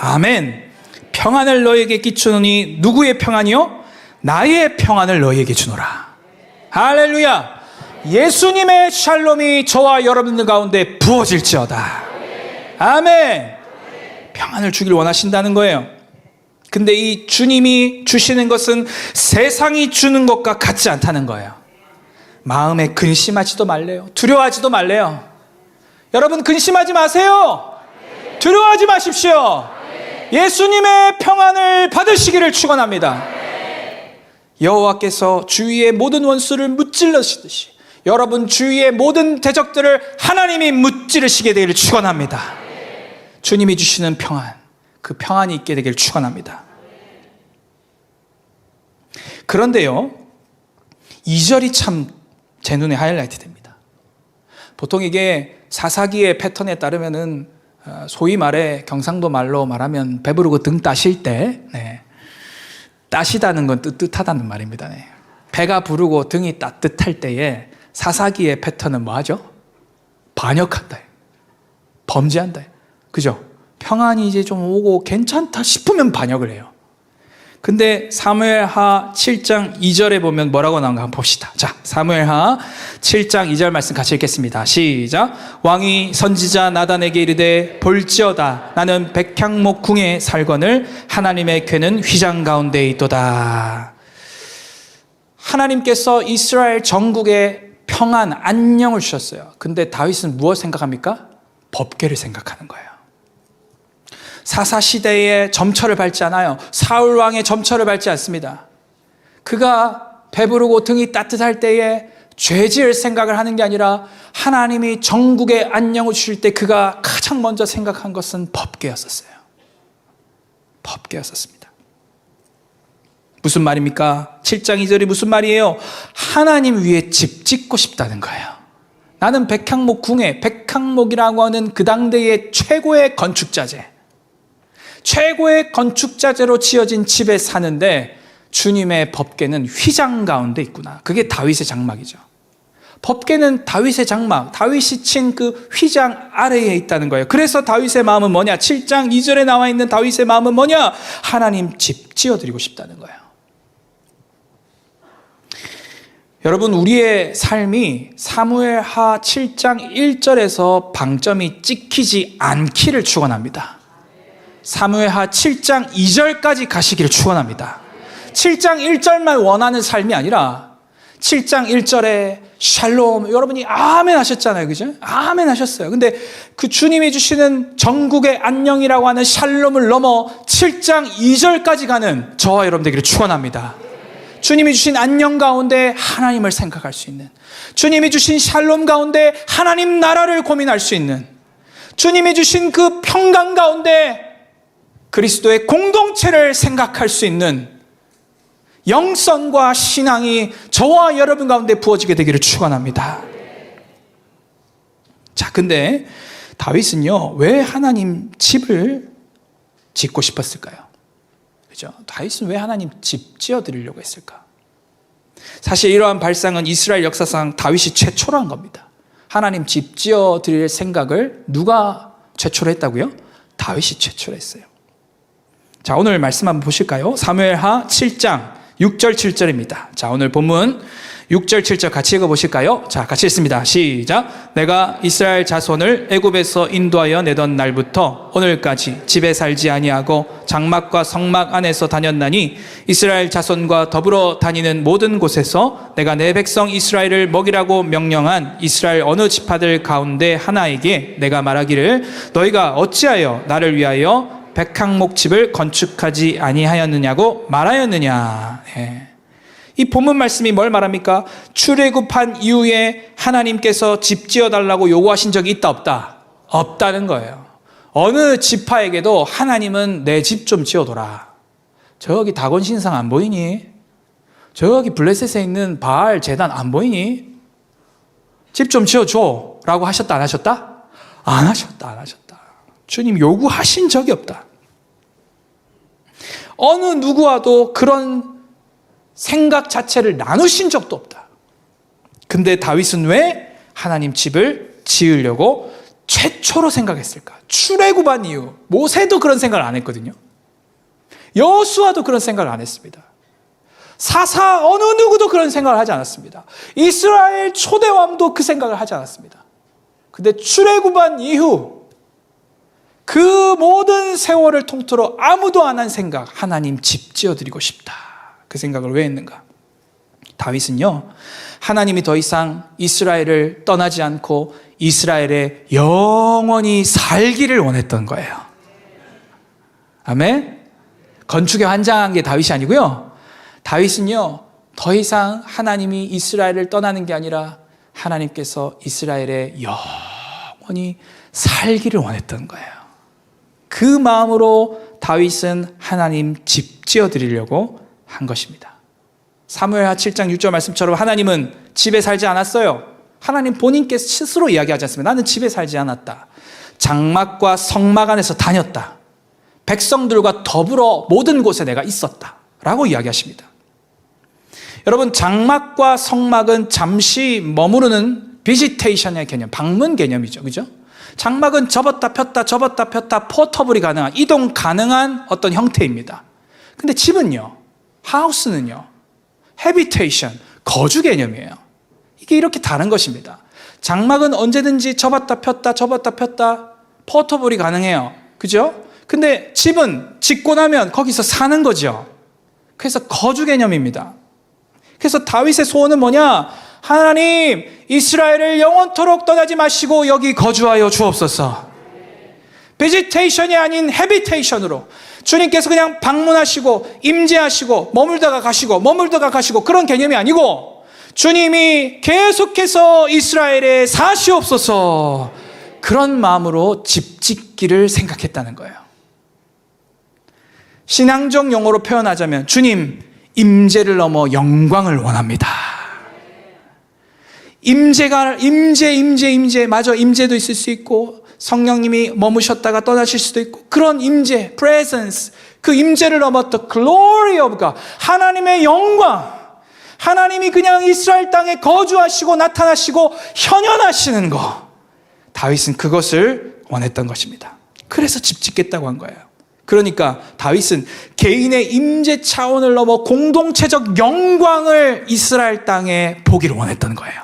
아멘. 평안을 너에게 끼치노니 누구의 평안이요? 나의 평안을 너에게 주노라. 할렐루야. 예수님의 샬롬이 저와 여러분들 가운데 부어질지어다. 아멘. 평안을 주길 원하신다는 거예요. 근데 이 주님이 주시는 것은 세상이 주는 것과 같지 않다는 거예요. 마음에 근심하지도 말래요. 두려워하지도 말래요. 여러분, 근심하지 마세요. 두려워하지 마십시오. 예수님의 평안을 받으시기를 축원합니다. 여호와께서 주위의 모든 원수를 무찔러시듯이 여러분 주위의 모든 대적들을 하나님이 무찌르시게 되기를 축원합니다. 주님이 주시는 평안, 그 평안이 있게 되기를 축원합니다. 그런데요, 2절이 참 제 눈에 하이라이트 됩니다. 보통 이게 사사기의 패턴에 따르면은 소위 말해 경상도 말로 말하면 배부르고 등 따실 때, 따시다는 건 뜨뜻하다는 말입니다. 배가 부르고 등이 따뜻할 때에 사사기의 패턴은 뭐하죠? 반역한다, 범죄한다, 그죠? 평안이 이제 좀 오고 괜찮다 싶으면 반역을 해요. 근데 사무엘하 7장 2절에 보면 뭐라고 나오는가 한번 봅시다. 자, 사무엘하 7장 2절 말씀 같이 읽겠습니다. 시작. 왕이 선지자 나단에게 이르되 볼지어다 나는 백향목 궁에 살거늘 하나님의 궤는 휘장 가운데 있도다. 하나님께서 이스라엘 전국에 평안, 안녕을 주셨어요. 근데 다윗은 무엇 생각합니까? 법궤를 생각하는 거예요. 사사시대에 점철을 밟지 않아요. 사울왕의 점철을 밟지 않습니다. 그가 배부르고 등이 따뜻할 때에 죄지을 생각을 하는 게 아니라 하나님이 전국에 안녕을 주실 때 그가 가장 먼저 생각한 것은 법궤였었어요. 법궤였었습니다. 무슨 말입니까? 7장 2절이 무슨 말이에요? 하나님 위에 집 짓고 싶다는 거예요. 나는 백향목 궁에, 백향목이라고 하는 그 당대의 최고의 건축자재, 최고의 건축자재로 지어진 집에 사는데 주님의 법궤는 휘장 가운데 있구나. 그게 다윗의 장막이죠. 법궤는 다윗의 장막, 다윗이 친 그 휘장 아래에 있다는 거예요. 그래서 다윗의 마음은 뭐냐? 7장 2절에 나와 있는 다윗의 마음은 뭐냐? 하나님 집 지어드리고 싶다는 거예요. 여러분, 우리의 삶이 사무엘하 7장 1절에서 방점이 찍히지 않기를 축원합니다. 사무엘하 7장 2절까지 가시기를 축원합니다. 7장 1절만 원하는 삶이 아니라 7장 1절에 샬롬, 여러분이 아멘 하셨잖아요. 그죠? 아멘 하셨어요. 근데 그 주님이 주시는 전국의 안녕이라고 하는 샬롬을 넘어 7장 2절까지 가는 저와 여러분 되기를 축원합니다. 주님이 주신 안녕 가운데 하나님을 생각할 수 있는, 주님이 주신 샬롬 가운데 하나님 나라를 고민할 수 있는, 주님이 주신 그 평강 가운데 그리스도의 공동체를 생각할 수 있는 영성과 신앙이 저와 여러분 가운데 부어지게 되기를 축원합니다. 자, 근데 다윗은요, 왜 하나님 집을 짓고 싶었을까요? 그죠? 다윗은 왜 하나님 집 지어드리려고 했을까? 사실 이러한 발상은 이스라엘 역사상 다윗이 최초로 한 겁니다. 하나님 집 지어드릴 생각을 누가 최초로 했다고요? 다윗이 최초로 했어요. 자, 오늘 말씀 한번 보실까요? 사무엘하 7장 6절 7절입니다. 자, 오늘 본문 6절 7절 같이 읽어보실까요? 자, 같이 읽습니다. 시작. 내가 이스라엘 자손을 애굽에서 인도하여 내던 날부터 오늘까지 집에 살지 아니하고 장막과 성막 안에서 다녔나니 이스라엘 자손과 더불어 다니는 모든 곳에서 내가 내 백성 이스라엘을 먹이라고 명령한 이스라엘 어느 지파들 가운데 하나에게 내가 말하기를 너희가 어찌하여 나를 위하여 백향목집을 건축하지 아니하였느냐고 말하였느냐. 이 본문 말씀이 뭘 말합니까? 출애굽한 이후에 하나님께서 집 지어달라고 요구하신 적이 있다 없다? 없다는 거예요. 어느 지파에게도 하나님은 내 집 좀 지어둬라. 저기 다곤 신상 안 보이니? 저기 블레셋에 있는 바알 제단 안 보이니? 집 좀 지어줘 라고 하셨다 안 하셨다? 안 하셨다. 주님 요구하신 적이 없다. 어느 누구와도 그런 생각 자체를 나누신 적도 없다. 근데 다윗은 왜 하나님 집을 지으려고 최초로 생각했을까? 출애굽한 이후 모세도 그런 생각을 안 했거든요. 여호수아도 그런 생각을 안 했습니다. 사사 어느 누구도 그런 생각을 하지 않았습니다. 이스라엘 초대왕도 그 생각을 하지 않았습니다. 근데 출애굽한 이후 그 모든 세월을 통틀어 아무도 안 한 생각, 하나님 집 지어드리고 싶다. 그 생각을 왜 했는가? 다윗은요, 하나님이 더 이상 이스라엘을 떠나지 않고 이스라엘에 영원히 살기를 원했던 거예요. 아멘? 건축에 환장한 게 다윗이 아니고요. 다윗은요, 더 이상 하나님이 이스라엘을 떠나는 게 아니라 하나님께서 이스라엘에 영원히 살기를 원했던 거예요. 그 마음으로 다윗은 하나님 집 지어드리려고 한 것입니다. 사무엘하 7장 6절 말씀처럼 하나님은 집에 살지 않았어요. 하나님 본인께서 스스로 이야기하지 않습니다. 나는 집에 살지 않았다. 장막과 성막 안에서 다녔다. 백성들과 더불어 모든 곳에 내가 있었다. 라고 이야기하십니다. 여러분, 장막과 성막은 잠시 머무르는 비지테이션의 개념, 방문 개념이죠. 그죠? 장막은 접었다 폈다 포터블이 가능한, 이동 가능한 어떤 형태입니다. 근데 집은요, 하우스는요, 해비테이션, 거주 개념이에요. 이게 이렇게 다른 것입니다. 장막은 언제든지 접었다 폈다 포터블이 가능해요. 그죠? 근데 집은 짓고 나면 거기서 사는 거죠. 그래서 거주 개념입니다. 그래서 다윗의 소원은 뭐냐? 하나님, 이스라엘을 영원토록 떠나지 마시고 여기 거주하여 주옵소서. 베지테이션이 아닌 헤비테이션으로 주님께서 그냥 방문하시고 임재하시고 머물다가 가시고 그런 개념이 아니고 주님이 계속해서 이스라엘에 사시옵소서, 그런 마음으로 집 짓기를 생각했다는 거예요. 신앙적 용어로 표현하자면 주님, 임재를 넘어 영광을 원합니다. 임재, 맞아. 임재도 있을 수 있고 성령님이 머무셨다가 떠나실 수도 있고, 그런 임재, presence, 그 임재를 넘어 the glory of God, 하나님의 영광, 하나님이 그냥 이스라엘 땅에 거주하시고 나타나시고 현현하시는 거, 다윗은 그것을 원했던 것입니다. 그래서 집 짓겠다고 한 거예요. 그러니까 다윗은 개인의 임재 차원을 넘어 공동체적 영광을 이스라엘 땅에 보기를 원했던 거예요.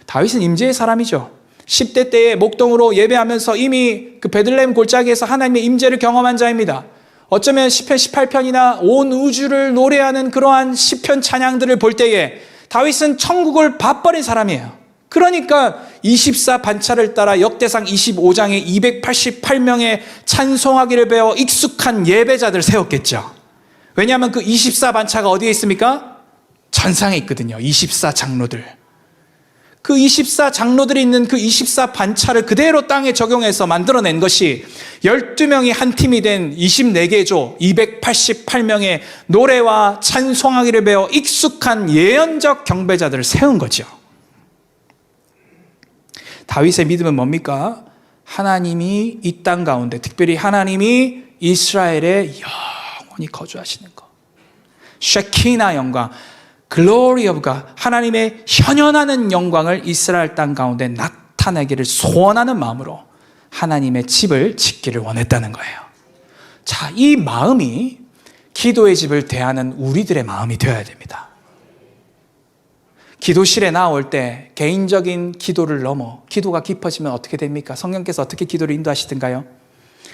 다윗은 임재의 사람이죠. 10대 때에 목동으로 예배하면서 이미 그 베들레헴 골짜기에서 하나님의 임재를 경험한 자입니다. 어쩌면 시편 18편이나 온 우주를 노래하는 그러한 시편 찬양들을 볼 때에 다윗은 천국을 봐버린 사람이에요. 그러니까 24 반차를 따라 역대상 25장에 288명의 찬송하기를 배워 익숙한 예배자들 세웠겠죠. 왜냐하면 그 24 반차가 어디에 있습니까? 전상에 있거든요. 24 장로들. 그 24 장로들이 있는 그 24 반차를 그대로 땅에 적용해서 만들어낸 것이 12명이 한 팀이 된 24개 조 288명의 노래와 찬송하기를 배워 익숙한 예언적 경배자들을 세운 거죠. 다윗의 믿음은 뭡니까? 하나님이 이 땅 가운데, 특별히 하나님이 이스라엘에 영원히 거주하시는 것, 쉐키나 영광, Glory of God, 하나님의 현현하는 영광을 이스라엘 땅 가운데 나타내기를 소원하는 마음으로 하나님의 집을 짓기를 원했다는 거예요. 자, 이 마음이 기도의 집을 대하는 우리들의 마음이 되어야 됩니다. 기도실에 나올 때 개인적인 기도를 넘어 기도가 깊어지면 어떻게 됩니까? 성령께서 어떻게 기도를 인도하시던가요?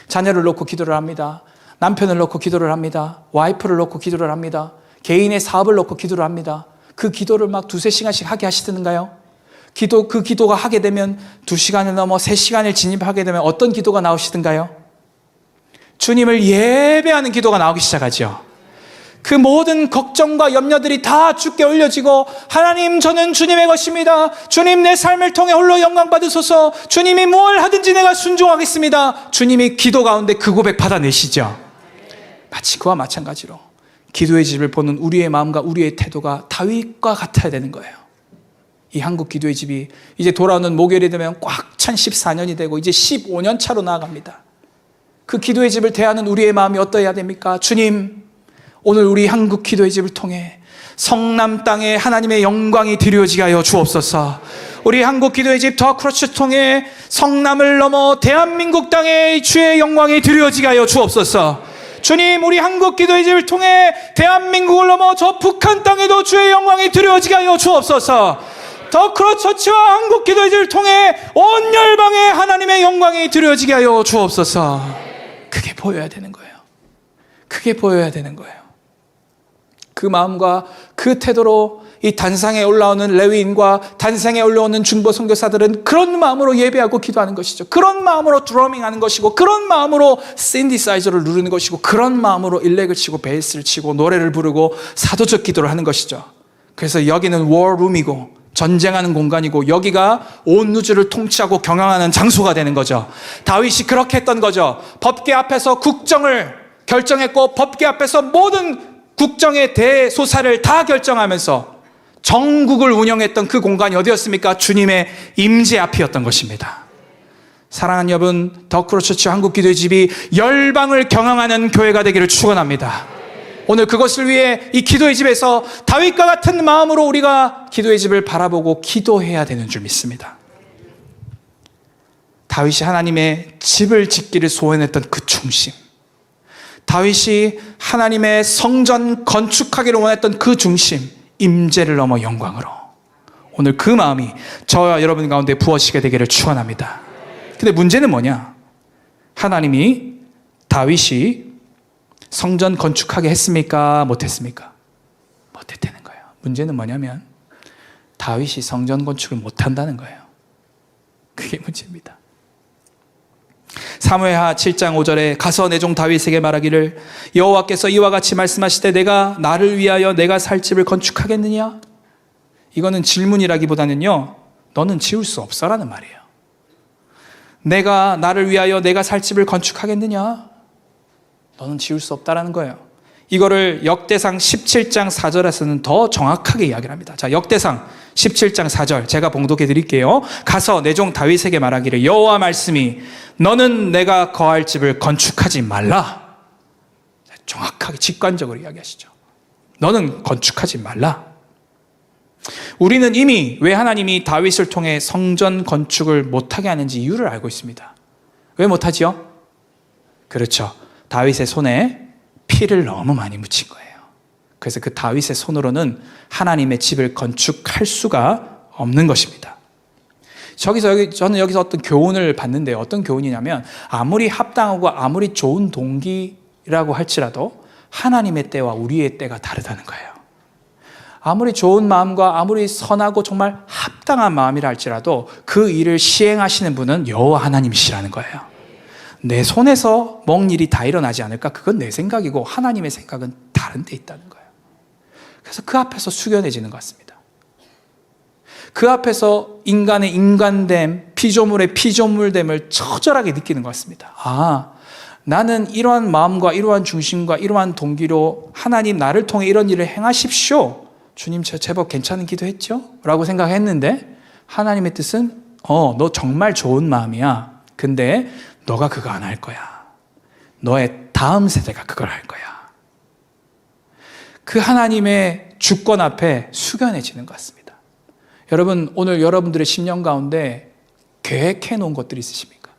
자녀를 놓고 기도를 합니다. 남편을 놓고 기도를 합니다. 와이프를 놓고 기도를 합니다. 개인의 사업을 놓고 기도를 합니다. 그 기도를 막 2-3시간씩 하게 하시던가요? 그 기도가 하게 되면 2시간을 넘어 3시간을 진입하게 되면 어떤 기도가 나오시던가요? 주님을 예배하는 기도가 나오기 시작하죠. 그 모든 걱정과 염려들이 다 주께 올려지고, 하나님, 저는 주님의 것입니다. 주님, 내 삶을 통해 홀로 영광 받으소서. 주님이 뭘 하든지 내가 순종하겠습니다. 주님이 기도 가운데 그 고백 받아내시죠. 마치 그와 마찬가지로 기도의 집을 보는 우리의 마음과 우리의 태도가 다윗과 같아야 되는 거예요. 이 한국 기도의 집이 이제 돌아오는 목요일이 되면 꽉 찬 14년이 되고 이제 15년 차로 나아갑니다. 그 기도의 집을 대하는 우리의 마음이 어떠해야 됩니까? 주님, 오늘 우리 한국 기도의 집을 통해 성남 땅에 하나님의 영광이 드려지게 하여 주옵소서. 우리 한국 기도의 집 더 크러쉬를 통해 성남을 넘어 대한민국 땅에 주의 영광이 드려지게 하여 주옵소서. 주님, 우리 한국 기도의 집을 통해 대한민국을 넘어 저 북한 땅에도 주의 영광이 드려지게 하여 주옵소서. 더 크러처치와 한국 기도의 집을 통해 온 열방에 하나님의 영광이 드려지게 하여 주옵소서. 그게 보여야 되는 거예요. 그게 보여야 되는 거예요. 그 마음과 그 태도로 이 단상에 올라오는 레위인과 단상에 올라오는 중보 선교사들은 그런 마음으로 예배하고 기도하는 것이죠. 그런 마음으로 드러밍하는 것이고, 그런 마음으로 신디사이저를 누르는 것이고, 그런 마음으로 일렉을 치고 베이스를 치고 노래를 부르고 사도적 기도를 하는 것이죠. 그래서 여기는 워룸이고 전쟁하는 공간이고, 여기가 온 우주를 통치하고 경영하는 장소가 되는 거죠. 다윗이 그렇게 했던 거죠. 법궤 앞에서 국정을 결정했고, 법궤 앞에서 모든 국정의 대소사를 다 결정하면서 전국을 운영했던 그 공간이 어디였습니까? 주님의 임재 앞이었던 것입니다. 사랑하는 여러분, 더크로스처치 한국기도의 집이 열방을 경영하는 교회가 되기를 축원합니다. 오늘 그것을 위해 이 기도의 집에서 다윗과 같은 마음으로 우리가 기도의 집을 바라보고 기도해야 되는 줄 믿습니다. 다윗이 하나님의 집을 짓기를 소원했던 그 중심, 다윗이 하나님의 성전 건축하기를 원했던 그 중심, 임재를 넘어 영광으로, 오늘 그 마음이 저와 여러분 가운데 부어지게 되기를 축원합니다. 근데 문제는 뭐냐? 하나님이 다윗이 성전 건축하게 했습니까? 못했습니까? 못했다는 거예요. 문제는 뭐냐면 다윗이 성전 건축을 못한다는 거예요. 그게 문제입니다. 사무엘하 7장 5절에 가서 내 종 다윗에게 말하기를 여호와께서 이와 같이 말씀하시되 내가 나를 위하여 내가 살 집을 건축하겠느냐? 이거는 질문이라기보다는요, 너는 지을 수 없어라는 말이에요. 내가 나를 위하여 내가 살 집을 건축하겠느냐? 너는 지을 수 없다라는 거예요. 이거를 역대상 17장 4절에서는 더 정확하게 이야기를 합니다. 자, 역대상 17장 4절 제가 봉독해 드릴게요. 가서 내 종 다윗에게 말하기를 여호와 말씀이 너는 내가 거할 집을 건축하지 말라. 정확하게 직관적으로 이야기하시죠. 너는 건축하지 말라. 우리는 이미 왜 하나님이 다윗을 통해 성전 건축을 못하게 하는지 이유를 알고 있습니다. 왜 못하지요? 그렇죠. 다윗의 손에 피를 너무 많이 묻힌 거예요. 그래서 그 다윗의 손으로는 하나님의 집을 건축할 수가 없는 것입니다. 저는 여기서 어떤 교훈을 봤는데요. 어떤 교훈이냐면 아무리 합당하고 아무리 좋은 동기라고 할지라도 하나님의 때와 우리의 때가 다르다는 거예요. 아무리 좋은 마음과 아무리 선하고 정말 합당한 마음이라 할지라도 그 일을 시행하시는 분은 여호와 하나님이시라는 거예요. 내 손에서 먹는 일이 다 일어나지 않을까? 그건 내 생각이고 하나님의 생각은 다른 데 있다는 거예요. 그래서 그 앞에서 숙연해지는 것 같습니다. 그 앞에서 인간의 인간됨, 피조물의 피조물됨을 처절하게 느끼는 것 같습니다. 아, 나는 이러한 마음과 이러한 중심과 이러한 동기로 하나님 나를 통해 이런 일을 행하십시오. 주님 저 제법 괜찮은 기도했죠? 라고 생각했는데 하나님의 뜻은 너 정말 좋은 마음이야. 근데 너가 그거 안 할 거야. 너의 다음 세대가 그걸 할 거야. 그 하나님의 주권 앞에 숙연해지는 것 같습니다. 여러분, 오늘 여러분들의 10년 가운데 계획해 놓은 것들이 있으십니까?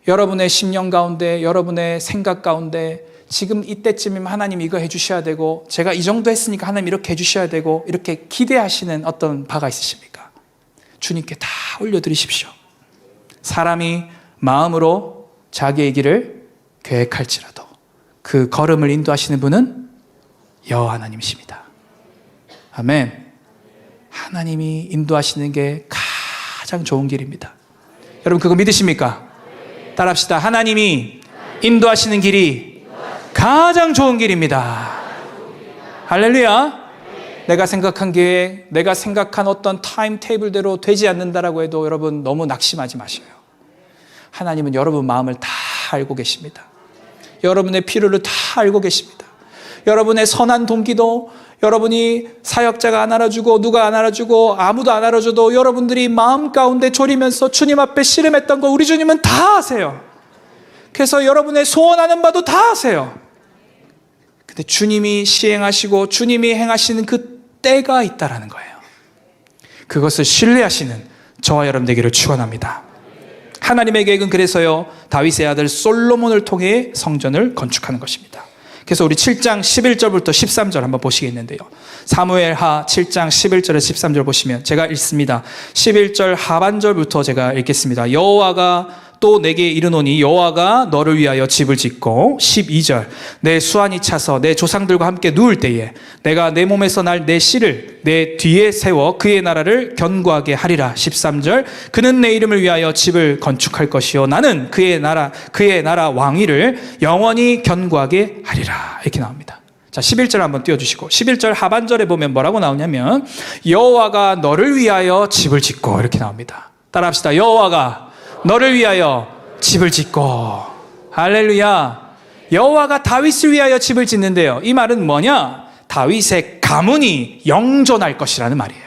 여러분의 10년 가운데, 여러분의 생각 가운데 지금 이때쯤이면 하나님 이거 해주셔야 되고 제가 이 정도 했으니까 하나님 이렇게 해주셔야 되고 이렇게 기대하시는 어떤 바가 있으십니까? 주님께 다 올려드리십시오. 사람이 마음으로 자기의 길을 계획할지라도 그 걸음을 인도하시는 분은 여호와 하나님이십니다. 아멘. 하나님이 인도하시는 게 가장 좋은 길입니다. 여러분 그거 믿으십니까? 따라합시다. 하나님이 인도하시는 길이 가장 좋은 길입니다. 할렐루야. 내가 생각한 계획, 내가 생각한 어떤 타임 테이블대로 되지 않는다라고 해도 여러분 너무 낙심하지 마셔요. 하나님은 여러분 마음을 다 알고 계십니다. 여러분의 필요를 다 알고 계십니다. 여러분의 선한 동기도, 여러분이 사역자가 안 알아주고 누가 안 알아주고 아무도 안 알아줘도 여러분들이 마음 가운데 졸이면서 주님 앞에 씨름했던 거 우리 주님은 다 아세요. 그래서 여러분의 소원하는 바도 다 아세요. 근데 주님이 시행하시고 주님이 행하시는 그 때가 있다라는 거예요. 그것을 신뢰하시는 저와 여러분 되기를 축원합니다. 하나님의 계획은 그래서요, 다윗의 아들 솔로몬을 통해 성전을 건축하는 것입니다. 그래서 우리 7장 11절부터 13절 한번 보시겠는데요. 사무엘하 7장 11절에서 13절 보시면 제가 읽습니다. 11절 하반절부터 제가 읽겠습니다. 여호와가 또 내게 이르노니 여호와가 너를 위하여 집을 짓고 12절 내 수완이 차서 내 조상들과 함께 누울 때에 내가 내 몸에서 날 내 씨를 내 뒤에 세워 그의 나라를 견고하게 하리라. 13절 그는 내 이름을 위하여 집을 건축할 것이요 나는 그의 나라 왕위를 영원히 견고하게 하리라. 이렇게 나옵니다. 자, 11절 한번 띄워주시고 11절 하반절에 보면 뭐라고 나오냐면 여호와가 너를 위하여 집을 짓고 이렇게 나옵니다. 따라합시다. 여호와가 너를 위하여 집을 짓고. 할렐루야. 여호와가 다윗을 위하여 집을 짓는데요. 이 말은 뭐냐? 다윗의 가문이 영존할 것이라는 말이에요.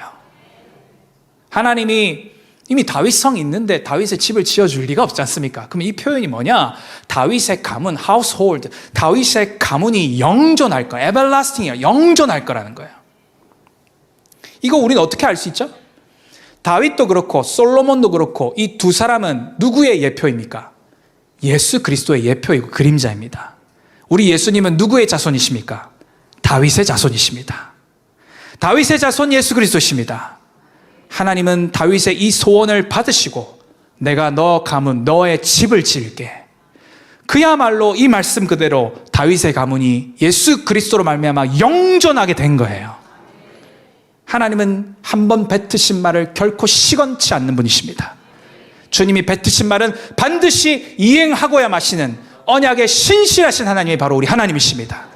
하나님이 이미 다윗 성이 있는데 다윗의 집을 지어줄 리가 없지 않습니까? 그럼 이 표현이 뭐냐? 다윗의 가문, household, 다윗의 가문이 영존할 거야. everlasting이야. 영존할 거라는 거예요. 이거 우리는 어떻게 알 수 있죠? 다윗도 그렇고 솔로몬도 그렇고 이 두 사람은 누구의 예표입니까? 예수 그리스도의 예표이고 그림자입니다. 우리 예수님은 누구의 자손이십니까? 다윗의 자손이십니다. 다윗의 자손 예수 그리스도십니다. 하나님은 다윗의 이 소원을 받으시고 내가 너 가문, 너의 집을 지을게. 그야말로 이 말씀 그대로 다윗의 가문이 예수 그리스도로 말미암아 영존하게 된 거예요. 하나님은 한 번 뱉으신 말을 결코 시건치 않는 분이십니다. 주님이 뱉으신 말은 반드시 이행하고야 마시는 언약의 신실하신 하나님이 바로 우리 하나님이십니다.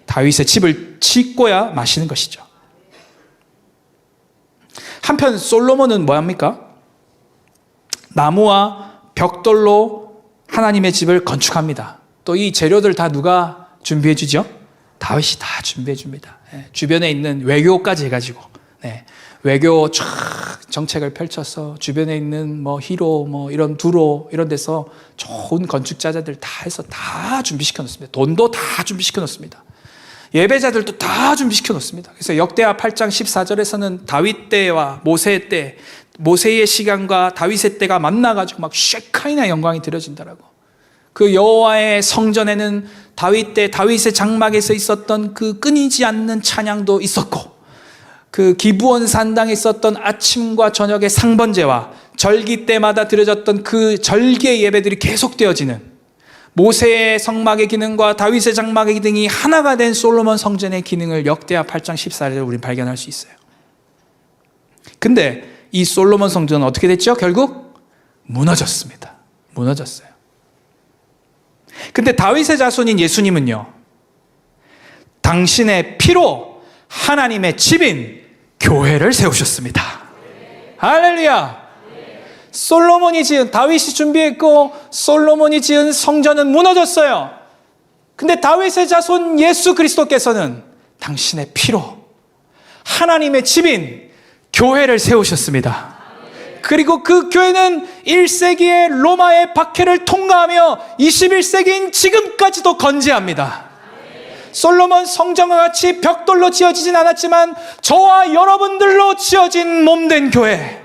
다윗의 집을 짓고야 마시는 것이죠. 한편 솔로몬은 뭐합니까? 나무와 벽돌로 하나님의 집을 건축합니다. 또 이 재료들 다 누가 준비해 주죠? 다윗이 다 준비해 줍니다. 주변에 있는 외교까지 해가지고 외교 쫙 정책을 펼쳐서 주변에 있는 뭐 히로, 뭐 이런 두로 이런 데서 좋은 건축자들 다 해서 다 준비시켜 놓습니다. 돈도 다 준비시켜 놓습니다. 예배자들도 다 준비시켜 놓습니다. 그래서 역대하 8장 14절에서는 다윗 때와 모세 때, 모세의 시간과 다윗의 때가 만나가지고 막 쉐카이나 영광이 드려진다라고. 그 여호와의 성전에는 다윗 때 다윗의 장막에서 있었던 그 끊이지 않는 찬양도 있었고, 그 기브온 산당에 있었던 아침과 저녁의 상번제와 절기 때마다 드려졌던 그 절기의 예배들이 계속되어지는 모세의 성막의 기능과 다윗의 장막의 기능이 하나가 된 솔로몬 성전의 기능을 역대하 8장 14절에 우리는 발견할 수 있어요. 근데 이 솔로몬 성전은 어떻게 됐죠? 결국 무너졌습니다. 무너졌어요. 근데 다윗의 자손인 예수님은요, 당신의 피로 하나님의 집인 교회를 세우셨습니다. 할렐루야! 솔로몬이 지은, 다윗이 준비했고 솔로몬이 지은 성전은 무너졌어요. 근데 다윗의 자손 예수 그리스도께서는 당신의 피로 하나님의 집인 교회를 세우셨습니다. 그리고 그 교회는 1세기의 로마의 박해를 통과하며 21세기인 지금까지도 건재합니다. 솔로몬 성전과 같이 벽돌로 지어지진 않았지만 저와 여러분들로 지어진 몸된 교회,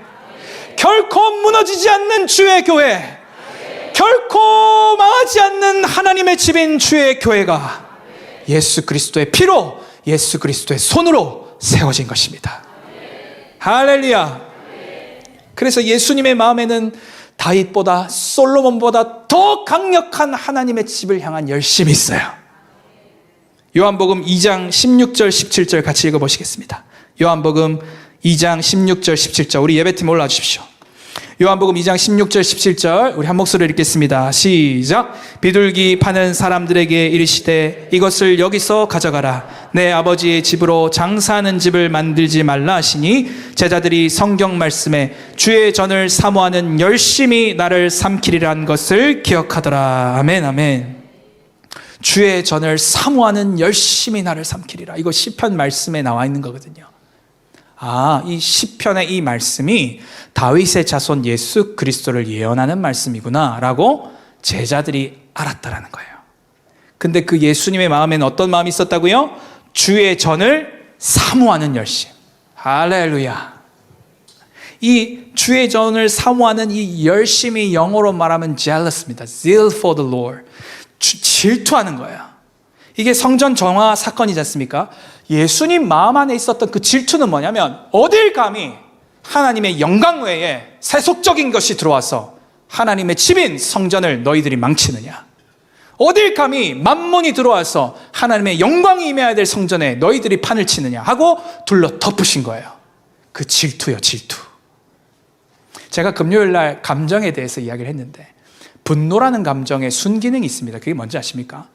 결코 무너지지 않는 주의 교회, 결코 망하지 않는 하나님의 집인 주의 교회가 예수 그리스도의 피로, 예수 그리스도의 손으로 세워진 것입니다. 할렐루야. 그래서 예수님의 마음에는 다윗보다 솔로몬보다 더 강력한 하나님의 집을 향한 열심이 있어요. 요한복음 2장 16절 17절 같이 읽어보시겠습니다. 요한복음 2장 16절 17절 우리 예배팀 올라와주십시오. 요한복음 2장 16절 17절 우리 한 목소리로 읽겠습니다. 시작. 비둘기 파는 사람들에게 이르시되 이것을 여기서 가져가라. 내 아버지의 집으로 장사하는 집을 만들지 말라 하시니 제자들이 성경 말씀에 주의 전을 사모하는 열심히 나를 삼키리란 것을 기억하더라. 아멘 아멘. 주의 전을 사모하는 열심히 나를 삼키리라. 이거 시편 말씀에 나와 있는 거거든요. 이 시편의 이 말씀이 다윗의 자손 예수 그리스도를 예언하는 말씀이구나 라고 제자들이 알았다라는 거예요. 근데 그 예수님의 마음에는 어떤 마음이 있었다고요? 주의 전을 사모하는 열심. 할렐루야. 이 주의 전을 사모하는 이 열심이 영어로 말하면 zealous입니다. zeal for the Lord. 질투하는 거예요. 이게 성전 정화 사건이지 않습니까? 예수님 마음 안에 있었던 그 질투는 뭐냐면 어딜 감히 하나님의 영광 외에 세속적인 것이 들어와서 하나님의 집인 성전을 너희들이 망치느냐? 어딜 감히 만몬이 들어와서 하나님의 영광이 임해야 될 성전에 너희들이 판을 치느냐 하고 둘러 덮으신 거예요. 그 질투요, 질투. 제가 금요일 날 감정에 대해서 이야기를 했는데 분노라는 감정의 순기능이 있습니다. 그게 뭔지 아십니까?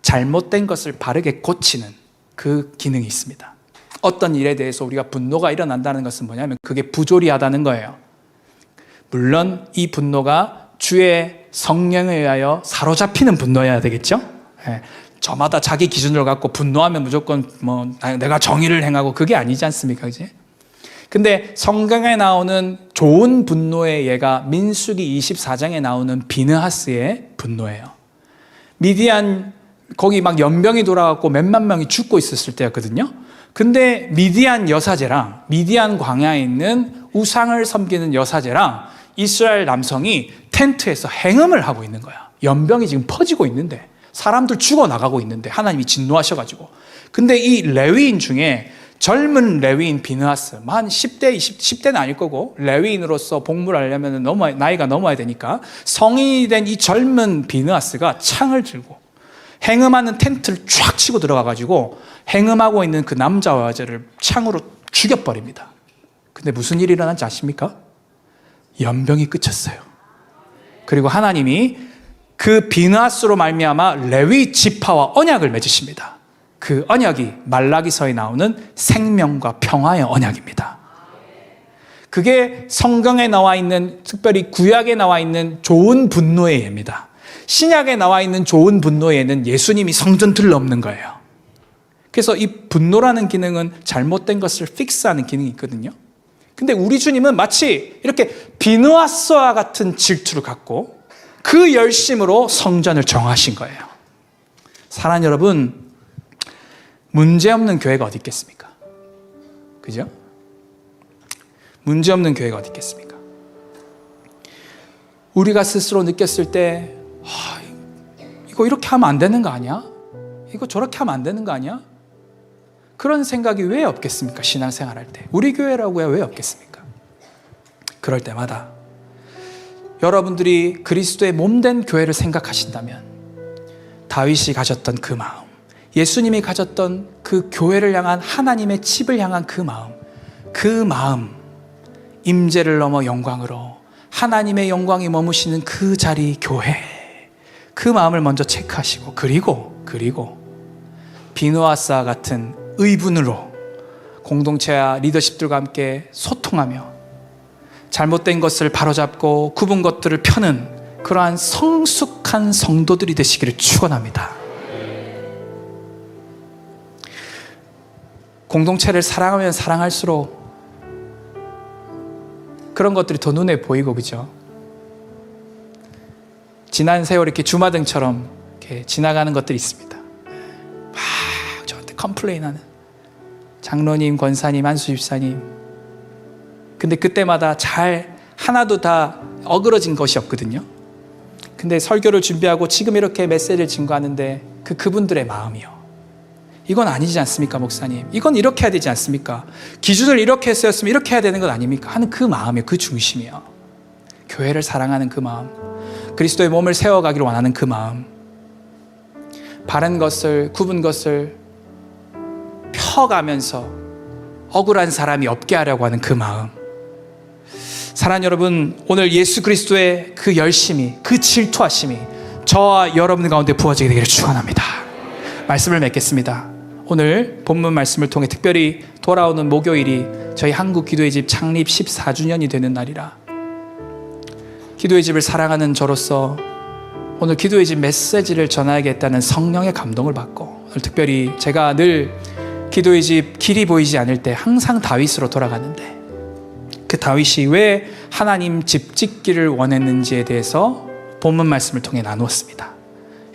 잘못된 것을 바르게 고치는 그 기능이 있습니다. 어떤 일에 대해서 우리가 분노가 일어난다는 것은 뭐냐면 그게 부조리하다는 거예요. 물론 이 분노가 주의 성령에 의하여 사로잡히는 분노여야 되겠죠? 저마다 자기 기준을 갖고 분노하면 무조건 뭐 내가 정의를 행하고 그게 아니지 않습니까? 그지? 근데 성경에 나오는 좋은 분노의 예가 민수기 24장에 나오는 비느하스의 분노예요. 미디안 거기 막 연병이 돌아갔고 몇만 명이 죽고 있었을 때였거든요. 근데 미디안 여사제랑 미디안 광야에 있는 우상을 섬기는 여사제랑 이스라엘 남성이 텐트에서 행음을 하고 있는 거야. 연병이 지금 퍼지고 있는데 사람들 죽어나가고 있는데 하나님이 진노하셔가지고. 근데 이 레위인 중에 젊은 레위인 비느하스, 한 10대, 10대는 아닐 거고 레위인으로서 복무를 하려면 나이가 넘어야 되니까 성인이 된 이 젊은 비느하스가 창을 들고 행음하는 텐트를 쫙 치고 들어가가지고 행음하고 있는 그 남자와 여자를 창으로 죽여버립니다. 근데 무슨 일이 일어난지 아십니까? 연병이 끝쳤어요. 그리고 하나님이 그 비느하스로 말미암아 레위 지파와 언약을 맺으십니다. 그 언약이 말라기서에 나오는 생명과 평화의 언약입니다. 그게 성경에 나와 있는, 특별히 구약에 나와 있는 좋은 분노의 예입니다. 신약에 나와 있는 좋은 분노의 예는 예수님이 성전 들러엎는 거예요. 그래서 이 분노라는 기능은 잘못된 것을 픽스하는 기능이 있거든요. 근데 우리 주님은 마치 이렇게 비느하스와 같은 질투를 갖고 그 열심으로 성전을 정하신 거예요. 사랑하는 여러분, 문제없는 교회가 어디 있겠습니까? 그죠? 문제없는 교회가 어디 있겠습니까? 우리가 스스로 느꼈을 때 이거 이렇게 하면 안 되는 거 아니야? 이거 저렇게 하면 안 되는 거 아니야? 그런 생각이 왜 없겠습니까? 신앙생활 할 때. 우리 교회라고야 왜 없겠습니까? 그럴 때마다 여러분들이 그리스도의 몸된 교회를 생각하신다면 다윗이 가졌던 그 마음, 예수님이 가졌던 그 교회를 향한 하나님의 집을 향한 그 마음, 임재를 넘어 영광으로 하나님의 영광이 머무시는 그 자리 교회, 그 마음을 먼저 체크하시고 그리고 비느하스와 같은 의분으로 공동체와 리더십들과 함께 소통하며 잘못된 것을 바로잡고 굽은 것들을 펴는 그러한 성숙한 성도들이 되시기를 축원합니다. 공동체를 사랑하면 사랑할수록 그런 것들이 더 눈에 보이고, 그죠? 지난 세월 이렇게 주마등처럼 이렇게 지나가는 것들이 있습니다. 막 저한테 컴플레인하는 장로님, 권사님, 안수 집사님. 근데 그때마다 잘 하나도 다 어그러진 것이 없거든요. 근데 설교를 준비하고 지금 이렇게 메시지를 증거하는데 그분들의 마음이요. 이건 아니지 않습니까, 목사님? 이건 이렇게 해야 되지 않습니까? 기준을 이렇게 했었으면 이렇게 해야 되는 것 아닙니까? 하는 그 마음이요, 그 중심이요. 교회를 사랑하는 그 마음, 그리스도의 몸을 세워가기를 원하는 그 마음, 바른 것을, 굽은 것을 펴가면서 억울한 사람이 없게 하려고 하는 그 마음. 사랑하는 여러분, 오늘 예수 그리스도의 그 열심이, 그 질투하심이 저와 여러분 가운데 부어지게 되기를 축원합니다. 말씀을 맺겠습니다. 오늘 본문 말씀을 통해 특별히 돌아오는 목요일이 저희 한국 기도의 집 창립 14주년이 되는 날이라 기도의 집을 사랑하는 저로서 오늘 기도의 집 메시지를 전하겠다는 성령의 감동을 받고, 오늘 특별히 제가 늘 기도의 집 길이 보이지 않을 때 항상 다윗으로 돌아가는데 그 다윗이 왜 하나님 집 짓기를 원했는지에 대해서 본문 말씀을 통해 나누었습니다.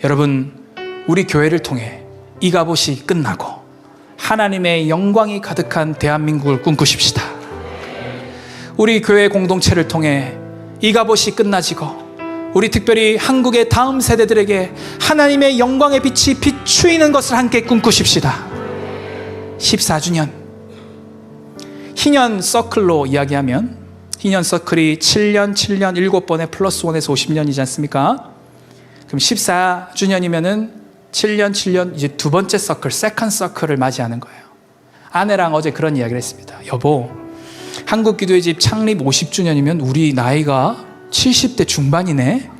여러분, 우리 교회를 통해 이 갑옷이 끝나고 하나님의 영광이 가득한 대한민국을 꿈꾸십시다. 우리 교회 공동체를 통해 이 갑옷이 끝나지고 우리 특별히 한국의 다음 세대들에게 하나님의 영광의 빛이 비추이는 것을 함께 꿈꾸십시다. 14주년 희년 서클로 이야기하면 희년 서클이 7년 7번에 플러스 1에서 50년이지 않습니까? 그럼 14주년이면은 7년 이제 두 번째 서클, 세컨 서클을 맞이하는 거예요. 아내랑 어제 그런 이야기를 했습니다. 여보, 한국 기도의 집 창립 50주년이면 우리 나이가 70대 중반이네.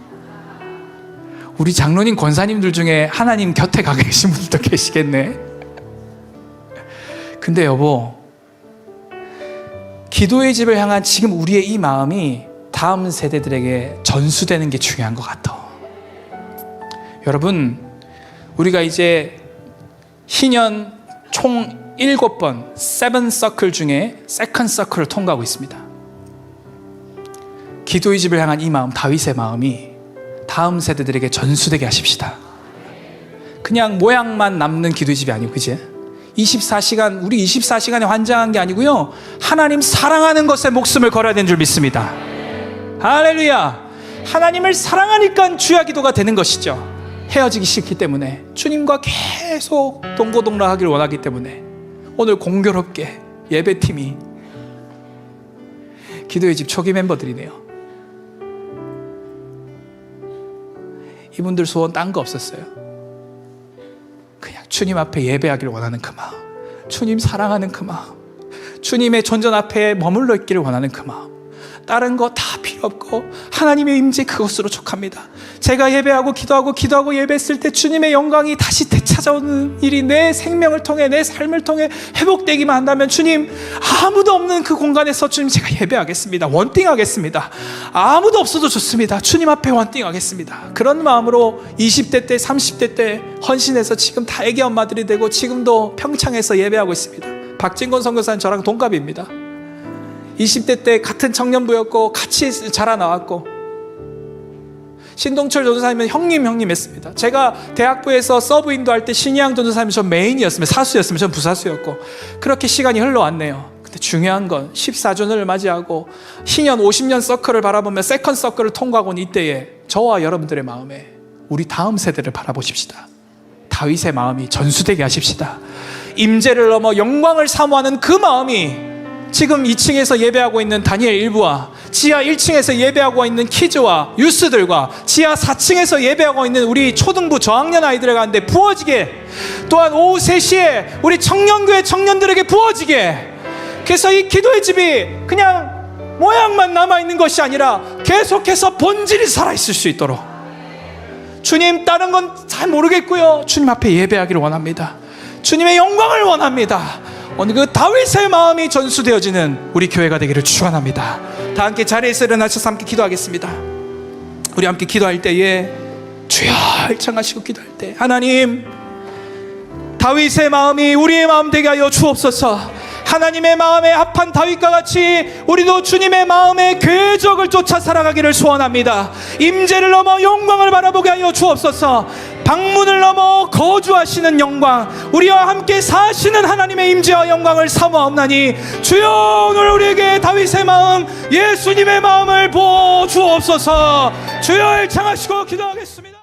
우리 장로님, 권사님들 중에 하나님 곁에 가 계신 분들도 계시겠네. 근데 여보, 기도의 집을 향한 지금 우리의 이 마음이 다음 세대들에게 전수되는 게 중요한 것 같아. 여러분, 우리가 이제 희년 총 7번 7서클 중에 세컨 서클을 통과하고 있습니다. 기도의 집을 향한 이 마음, 다윗의 마음이 다음 세대들에게 전수되게 하십시다. 그냥 모양만 남는 기도의 집이 아니고, 그지? 24시간, 우리 24시간에 환장한 게 아니고요, 하나님 사랑하는 것에 목숨을 걸어야 되는 줄 믿습니다. 할렐루야. 하나님을 사랑하니까 주야 기도가 되는 것이죠. 헤어지기 싫기 때문에, 주님과 계속 동고동락하기를 원하기 때문에 오늘 공교롭게 예배팀이 기도의 집 초기 멤버들이네요. 이분들 소원 딴 거 없었어요. 그냥 주님 앞에 예배하기를 원하는 그 마음, 주님 사랑하는 그 마음, 주님의 존전 앞에 머물러 있기를 원하는 그 마음, 다른 거 다 필요 없고 하나님의 임재 그것으로 족합니다. 제가 예배하고 기도하고 예배했을 때 주님의 영광이 다시 되찾아오는 일이 내 생명을 통해, 내 삶을 통해 회복되기만 한다면, 주님, 아무도 없는 그 공간에서 주님 제가 예배하겠습니다. 원띵하겠습니다. 아무도 없어도 좋습니다. 주님 앞에 원띵하겠습니다. 그런 마음으로 20대 때 30대 때 헌신해서 지금 다 애기 엄마들이 되고 지금도 평창에서 예배하고 있습니다. 박진건 선교사님 저랑 동갑입니다. 20대 때 같은 청년부였고 같이 자라나왔고, 신동철 전도사님은 형님 했습니다. 제가 대학부에서 서브인도 할 때 신희양 전도사님이 전 메인이었으면, 사수였으면 전 부사수였고, 그렇게 시간이 흘러왔네요. 근데 중요한 건 14주년을 맞이하고 희년 50년 서클을 바라보며 세컨 서클을 통과하고 온 이때에 저와 여러분들의 마음에 우리 다음 세대를 바라보십시다. 다윗의 마음이 전수되게 하십시다. 임재를 넘어 영광을 사모하는 그 마음이 지금 2층에서 예배하고 있는 다니엘 일부와 지하 1층에서 예배하고 있는 키즈와 유스들과 지하 4층에서 예배하고 있는 우리 초등부 저학년 아이들 가운데 부어지게, 또한 오후 3시에 우리 청년교회 청년들에게 부어지게, 그래서 이 기도의 집이 그냥 모양만 남아있는 것이 아니라 계속해서 본질이 살아있을 수 있도록, 주님, 다른 건 잘 모르겠고요, 주님 앞에 예배하기를 원합니다. 주님의 영광을 원합니다. 오늘 그 다윗의 마음이 전수되어지는 우리 교회가 되기를 축원합니다. 다 함께 자리에서 일어나셔서 함께 기도하겠습니다. 우리 함께 기도할 때에 주여 일창하시고 기도할 때, 하나님, 다윗의 마음이 우리의 마음 되게 하여 주옵소서. 하나님의 마음에 합한 다윗과 같이 우리도 주님의 마음의 궤적을 쫓아 살아가기를 소원합니다. 임재를 넘어 영광을 바라보게 하여 주옵소서. 방문을 넘어 거주하시는 영광, 우리와 함께 사시는 하나님의 임재와 영광을 사모하옵나니, 주여 오늘 우리에게 다윗의 마음, 예수님의 마음을 부어 주옵소서. 주여 일창하시고 기도하겠습니다.